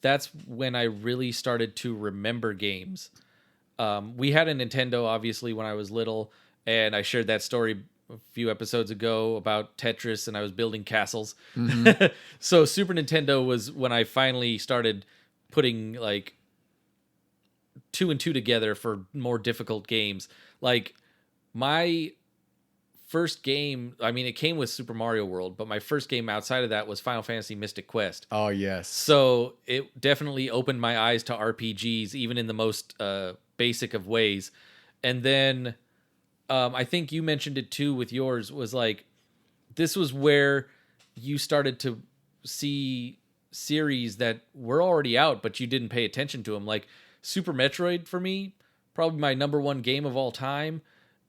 that's when I really started to remember games. We had a Nintendo obviously when I was little, and I shared that story a few episodes ago about Tetris, and I was building castles. Mm-hmm. So Super Nintendo was when I finally started putting like 2 and 2 together for more difficult games. Like my first game, I mean, it came with Super Mario World, but my first game outside of that was Final Fantasy Mystic Quest. Oh, yes. So it definitely opened my eyes to RPGs, even in the most basic of ways. And then I think you mentioned it too with yours, was like, this was where you started to see series that were already out, but you didn't pay attention to them. Like Super Metroid for me, probably my number one game of all time.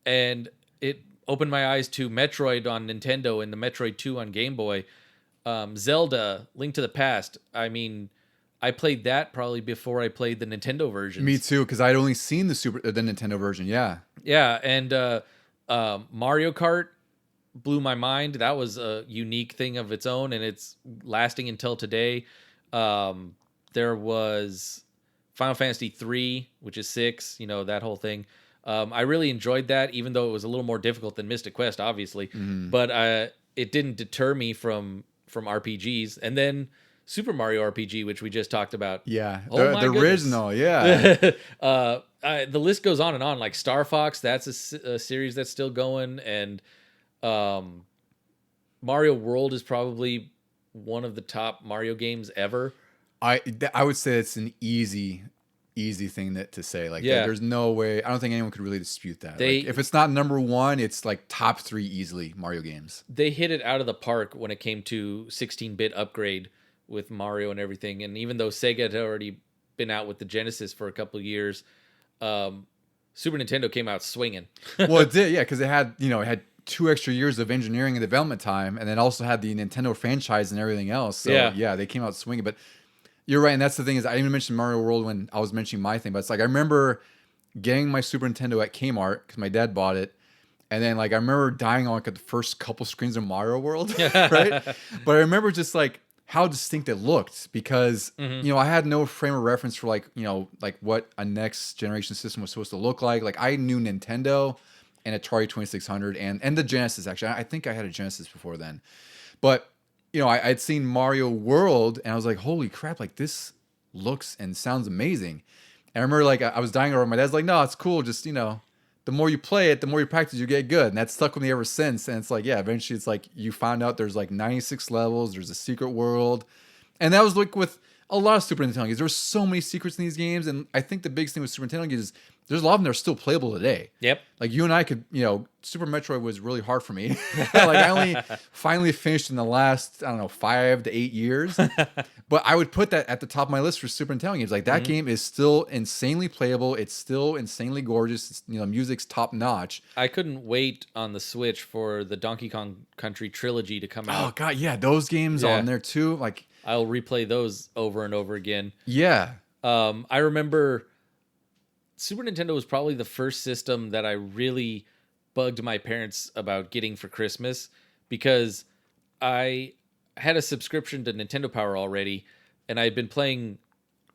And it opened my eyes to Metroid on Nintendo and the Metroid 2 on Game Boy. Zelda, Link to the Past. I mean, I played that probably before I played the Nintendo version. Me too, because I'd only seen the Nintendo version. Yeah. Yeah, and Mario Kart blew my mind. That was a unique thing of its own, and it's lasting until today. There was Final Fantasy 3, which is 6, that whole thing. I really enjoyed that, even though it was a little more difficult than Mystic Quest, obviously. Mm. But it didn't deter me from RPGs. And then Super Mario RPG, which we just talked about. Yeah, the original, yeah. The list goes on and on. Like Star Fox, that's a series that's still going. And Mario World is probably one of the top Mario games ever. I would say it's an easy easy thing to say. Like, there's no way. I don't think anyone could really dispute that. They, like, if it's not number one, it's like top 3 easily Mario games. They hit it out of the park when it came to 16-bit upgrade with Mario and everything. And even though Sega had already been out with the Genesis for a couple of years, Super Nintendo came out swinging. Well, it did, yeah, because it had 2 extra years of engineering and development time, and then also had the Nintendo franchise and everything else. So yeah, they came out swinging. But you're right, and that's the thing is I even mentioned Mario World when I was mentioning my thing, but it's like I remember getting my Super Nintendo at Kmart because my dad bought it, and then like I remember dying on like the first couple screens of Mario World, right? But I remember just like how distinct it looked because I had no frame of reference for like what a next generation system was supposed to look like. Like I knew Nintendo and Atari 2600 and the Genesis. Actually, I think I had a Genesis before then, but I'd seen Mario World and I was like, holy crap, like this looks and sounds amazing. And I remember like I was dying over. My dad's like, no, it's cool. Just, the more you play it, the more you practice, you get good. And that's stuck with me ever since. And it's like, yeah, eventually it's like you found out there's like 96 levels. There's a secret world. And that was like with a lot of Super Nintendo games. There's so many secrets in these games. And I think the biggest thing with Super Nintendo games is there's a lot of them that are still playable today. Yep. Like you and I could, Super Metroid was really hard for me. Like I only finally finished in the last, 5 to 8 years. But I would put that at the top of my list for Super Nintendo games. Like that game is still insanely playable. It's still insanely gorgeous. It's, music's top notch. I couldn't wait on the Switch for the Donkey Kong Country trilogy to come out. Oh God, yeah, those games on there too. Like I'll replay those over and over again. Yeah. I remember Super Nintendo was probably the first system that I really bugged my parents about getting for Christmas because I had a subscription to Nintendo Power already, and I'd been playing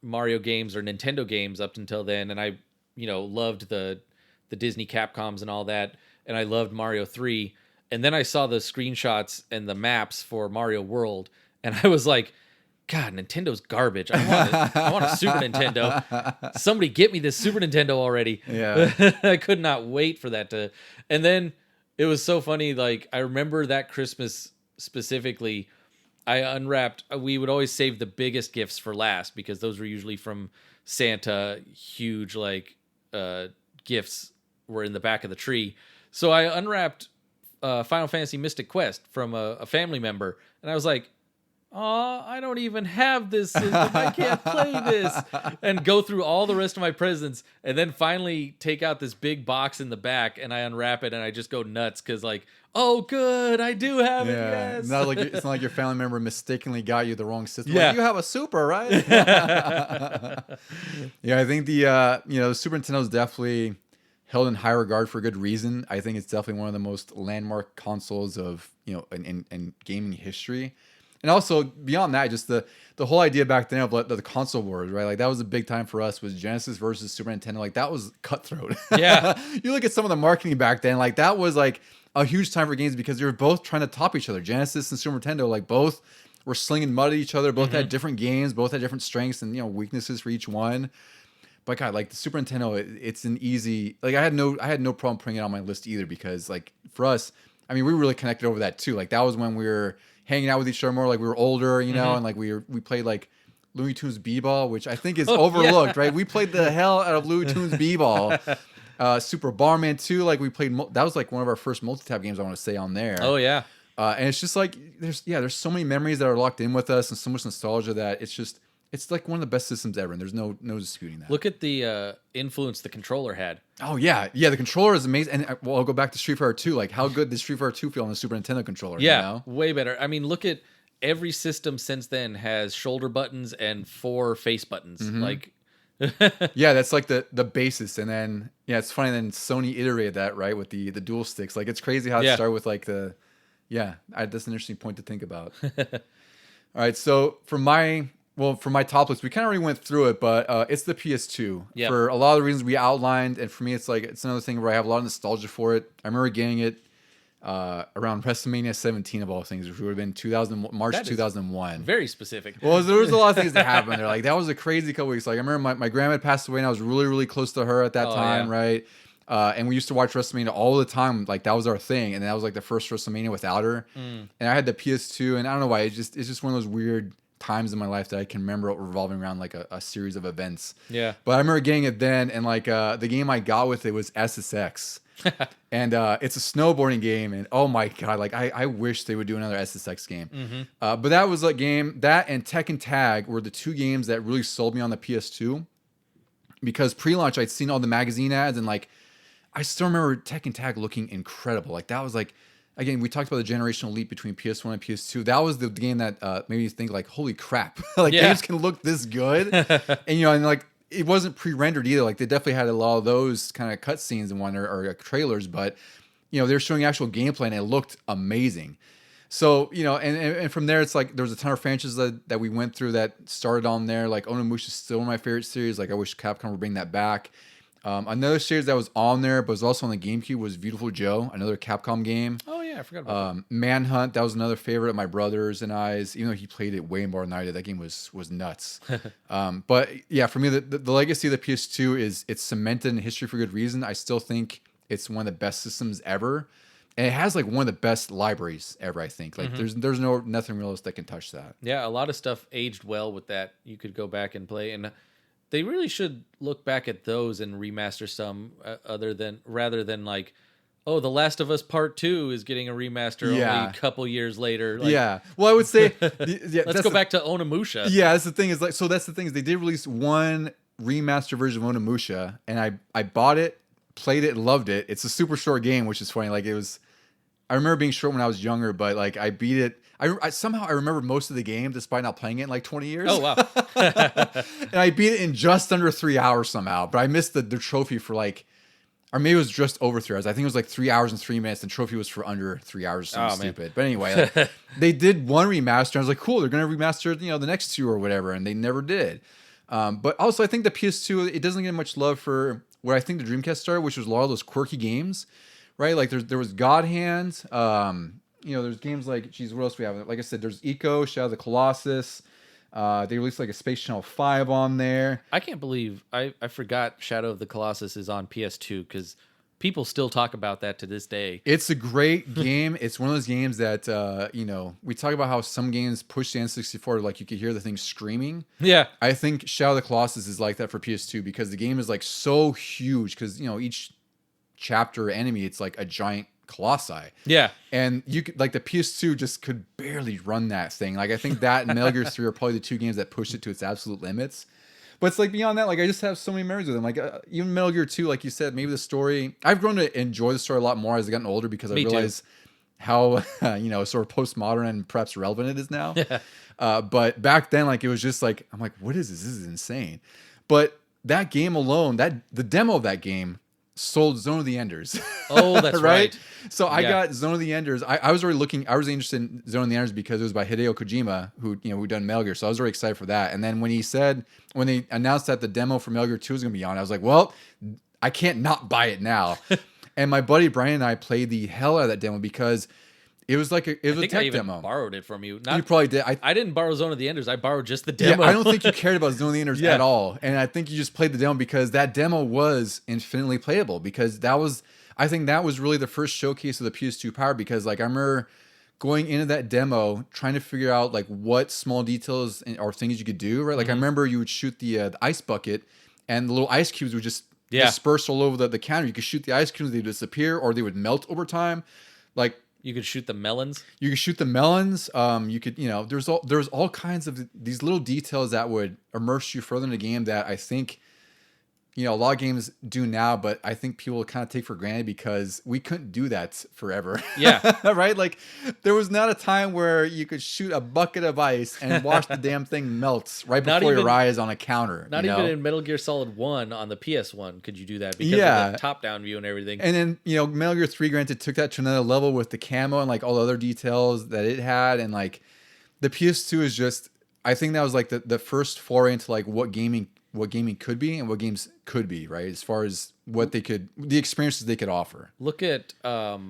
Mario games or Nintendo games up until then, and I, loved the Disney Capcoms and all that, and I loved Mario 3, and then I saw the screenshots and the maps for Mario World, and I was like, God, Nintendo's garbage. I want a Super Nintendo. Somebody get me this Super Nintendo already. Yeah. I could not wait for that to. And then it was so funny. Like, I remember that Christmas specifically, I unwrapped. We would always save the biggest gifts for last because those were usually from Santa. Huge, gifts were in the back of the tree. So I unwrapped Final Fantasy Mystic Quest from a family member. And I was like, I don't even have this system. I can't play this. And go through all the rest of my presents and then finally take out this big box in the back and I unwrap it and I just go nuts because oh, good, I do have it, yes. It's not like your family member mistakenly got you the wrong system. Yeah. Like, you have a Super, right? Yeah, I think the Super Nintendo is definitely held in high regard for good reason. I think it's definitely one of the most landmark consoles of, in gaming history. And also beyond that, just the whole idea back then of the console wars, right? Like that was a big time for us was Genesis versus Super Nintendo. Like that was cutthroat. Yeah. You look at some of the marketing back then, like that was like a huge time for games because they were both trying to top each other. Genesis and Super Nintendo, like both were slinging mud at each other. Both had different games. Both had different strengths and weaknesses for each one. But God, like the Super Nintendo, it's an easy. Like I had no problem putting it on my list either because like for us, I mean, we really connected over that too. Like that was when we were hanging out with each other more, like we were older, and like we played like Looney Tunes B-Ball, which I think is overlooked, right? We played the hell out of Looney Tunes B-Ball. Super Barman 2, like we played, that was like one of our first multi-tap games I want to say on there. Oh yeah. And it's just like, there's so many memories that are locked in with us and so much nostalgia that it's like one of the best systems ever, and there's no disputing that. Look at the influence the controller had. Oh yeah, the controller is amazing. And I'll go back to Street Fighter 2. Like how good did Street Fighter 2 feel on the Super Nintendo controller? Yeah, way better. I mean, look at every system since then has shoulder buttons and 4 face buttons. Like, yeah, that's like the basis. And then it's funny. Then Sony iterated that right with the dual sticks. Like it's crazy how it started with like that's an interesting point to think about. All right, so for my top list, we kind of already went through it, but it's the PS2 for a lot of the reasons we outlined. And for me, it's another thing where I have a lot of nostalgia for it. I remember getting it around WrestleMania 17 of all things, which would have been March 2001. Very specific. Well, there was a lot of things that happened there. Like that was a crazy couple weeks. Like I remember my grandma had passed away, and I was really, really close to her at that time, right? And we used to watch WrestleMania all the time. Like that was our thing, and that was like the first WrestleMania without her. And I had the PS2, and I don't know why. It's just one of those weird times in my life that I can remember revolving around like a series of events. Yeah. But I remember getting it then, and like the game I got with it was SSX. And it's a snowboarding game, and oh my god, like I wish they would do another SSX game. But that was a game, that and Tekken Tag were the two games that really sold me on the PS2, because pre-launch I'd seen all the magazine ads, and like I still remember Tekken Tag looking incredible. Like that was like, again, we talked about the generational leap between PS1 and PS2. That was the game that made me think like, holy crap, like games can look this good. And and like it wasn't pre-rendered either. Like they definitely had a lot of those kind of cutscenes and one or trailers, but they were showing actual gameplay and it looked amazing. So and from there it's like there was a ton of franchises that we went through that started on there. Like Onimusha is still one of my favorite series. Like I wish Capcom would bring that back. Another series that was on there but was also on the GameCube was Beautiful Joe, another Capcom game. Oh yeah, I forgot about that. Manhunt, that was another favorite of my brother's and I's, even though he played it way more than I did. That game was nuts. But yeah, for me, the legacy of the PS2 it's cemented in history for good reason. I still think it's one of the best systems ever. And it has like one of the best libraries ever, I think. Like there's nothing real else that can touch that. Yeah, a lot of stuff aged well with that. You could go back and play, and they really should look back at those and remaster some rather than like, oh, The Last of Us Part 2 is getting a remaster only a couple years later. Like, yeah. Well, I would say let's go back to Onimusha. Yeah, that's the thing is like, so that's the thing is they did release one remaster version of Onimusha, and I bought it, played it, loved it. It's a super short game, which is funny. Like I remember being short when I was younger, but like I beat it. I somehow I remember most of the game despite not playing it in like 20 years. Oh wow! And I beat it in just under 3 hours somehow. But I missed the trophy for like, or maybe it was just over 3 hours. I think it was like 3 hours and 3 minutes. The trophy was for under 3 hours. Something stupid. But anyway, like, they did one remaster. I was like, cool. They're gonna remaster the next two or whatever, and they never did. But also I think the PS2 it doesn't get much love for what I think the Dreamcast started, which was a lot of those quirky games, right? Like there was God Hand. There's games like, geez, what else we have? Like I said, there's Eco, Shadow of the Colossus. They released like a Space Channel 5 on there. I can't believe I forgot Shadow of the Colossus is on PS2 because people still talk about that to this day. It's a great game. It's one of those games that, we talk about how some games push the N64, like you could hear the thing screaming. Yeah. I think Shadow of the Colossus is like that for PS2 because the game is like so huge because, each chapter or enemy, it's like a giant colossi. Yeah. And you could, like the PS2 just could barely run that thing. Like I think that and Metal Gear 3 are probably the two games that pushed it to its absolute limits. But it's like beyond that, like I just have so many memories with them. Like even Metal Gear 2, like you said, maybe the story, I've grown to enjoy the story a lot more as I've gotten older because I realize how, sort of postmodern and perhaps relevant it is now. Yeah. But back then, like it was just like, I'm like, what is this? This is insane. But that game alone, the demo of that game sold Zone of the Enders. Oh, that's right. So I got Zone of the Enders. I was already looking. I was interested in Zone of the Enders because it was by Hideo Kojima, who who'd done Metal Gear. So I was very excited for that. And then when they announced that the demo for Metal Gear 2 was going to be on, I was like, well, I can't not buy it now. And my buddy Brian and I played the hell out of that demo because it was like a tech demo. Borrowed it from you. You probably did. I didn't borrow Zone of the Enders. I borrowed just the demo. Yeah, I don't think you cared about Zone of the Enders at all. And I think you just played the demo because that demo was infinitely playable because I think that was really the first showcase of the PS2 power because like I remember going into that demo trying to figure out like what small details or things you could do, right? Like I remember you would shoot the ice bucket and the little ice cubes would just disperse all over the counter. You could shoot the ice cubes, they would disappear or they would melt over time. Like you could shoot the melons. You could shoot the melons. You could, there's all kinds of these little details that would immerse you further in the game that I think, a lot of games do now, but I think people kind of take for granted because we couldn't do that forever. Yeah. Right? Like there was not a time where you could shoot a bucket of ice and watch the damn thing melt right before your eyes on a counter. Not even in Metal Gear Solid 1 on the PS1 could you do that because of the top-down view and everything. And then, Metal Gear 3, granted, took that to another level with the camo and like all the other details that it had. And like the PS2 is just, I think that was like the first foray into like what gaming could be and what games could be, right? As far as the experiences they could offer. Look at how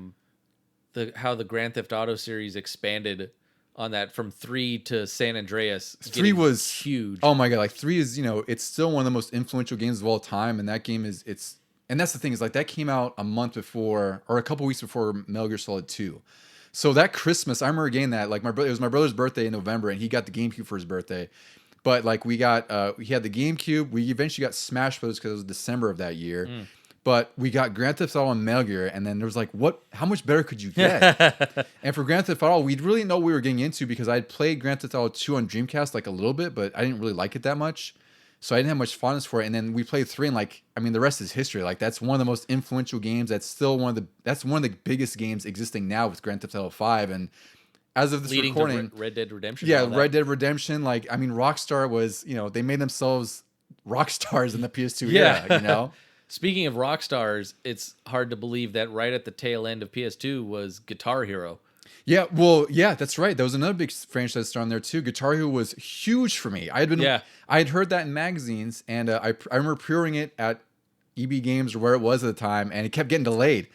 the Grand Theft Auto series expanded on that from 3 to San Andreas. 3 was huge. Oh my God. Like 3 is, it's still one of the most influential games of all time. And that game and that's the thing is like that came out a month before or a couple weeks before Metal Gear Solid 2. So that Christmas, I remember getting that. Like it was my brother's birthday in November, and he got the GameCube for his birthday. But like we had the GameCube. We eventually got Smash Bros. Because it was December of that year. But we got Grand Theft Auto and Metal Gear, and then there was like, how much better could you get? And for Grand Theft Auto, we didn't really know what we were getting into because I'd played Grand Theft Auto 2 on Dreamcast like a little bit, but I didn't really like it that much. So I didn't have much fondness for it. And then we played 3, and like, I mean, the rest is history. Like that's one of the most influential games. That's still one of the biggest games existing now with Grand Theft Auto 5. And as of this leading recording, to Red Dead Redemption. Yeah, Red Dead Redemption. Like, I mean, Rockstar was, they made themselves rock stars in the PS2 era, Speaking of rock stars, it's hard to believe that right at the tail end of PS2 was Guitar Hero. Yeah, well, yeah, that's right. There was another big franchise star on there too. Guitar Hero was huge for me. I had heard that in magazines, and I remember pre-ordering it at EB Games or where it was at the time, and it kept getting delayed.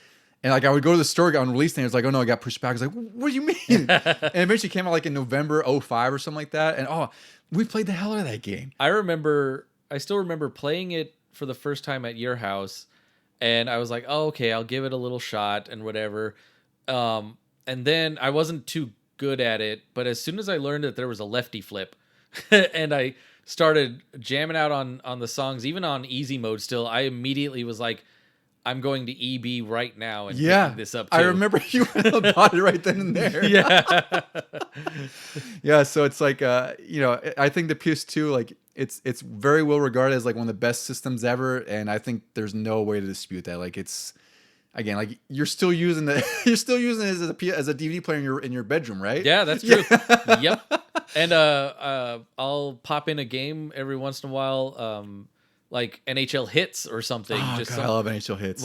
And like I would go to the store on release day, and it's like, oh no, I got pushed back. I was like, what do you mean? And eventually came out like in November 2005 or something like that. And we played the hell out of that game. I still remember playing it for the first time at your house, and I was like, oh, okay, I'll give it a little shot and whatever. And then I wasn't too good at it, but as soon as I learned that there was a lefty flip and I started jamming out on the songs, even on easy mode still, I immediately was like, I'm going to EB right now and picking this up too. I remember you bought it right then and there. Yeah. Yeah, so it's like, I think the PS2, like, it's very well regarded as like one of the best systems ever, and I think there's no way to dispute that. Like it's, again, like you're still using it as a DVD player in your bedroom, right? Yeah, that's true. Yep. And I'll pop in a game every once in a while, like NHL Hits or something. Oh, God, I love NHL Hits.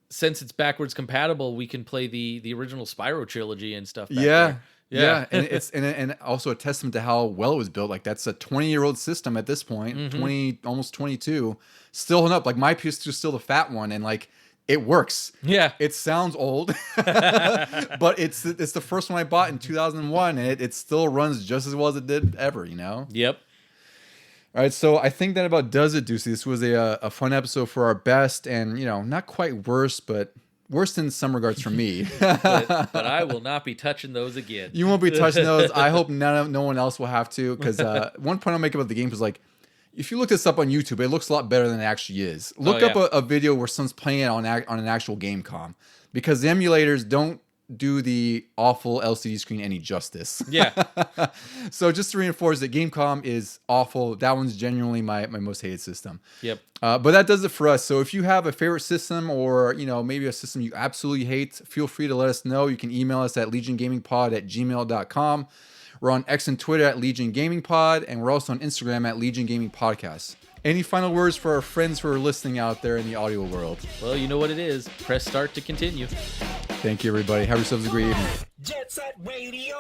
Since it's backwards compatible, we can play the original Spyro trilogy and stuff. Yeah. And it's and also a testament to how well it was built. Like that's a 20-year-old system at this point, 20, almost 22, still holding up. Like my PS2 is still the fat one, and like it works. Yeah, it sounds old, but it's the first one I bought in 2001, and it still runs just as well as it did ever. Yep. All right, so I think that about does it, Deucy. This was a fun episode for our best, and not quite worst, but worse in some regards for me. but I will not be touching those again. You won't be touching those. I hope no one else will have to, because one point I'll make about the game is like, if you look this up on YouTube, it looks a lot better than it actually is. Look up a video where someone's playing it on an actual game com, because the emulators don't do the awful LCD screen any justice. Yeah. So just to reinforce that Gamecom is awful. That one's genuinely my most hated system. Yep. But that does it for us. So if you have a favorite system, or maybe a system you absolutely hate, feel free to let us know. You can email us at legiongamingpod@gmail.com. We're on X and Twitter at Legion Gaming Pod, and we're also on Instagram at Legion Gaming Podcast. Any final words for our friends who are listening out there in the audio world? Well, you know what it is. Press start to continue. Thank you, everybody. Have yourselves a great evening. Jet Set Radio.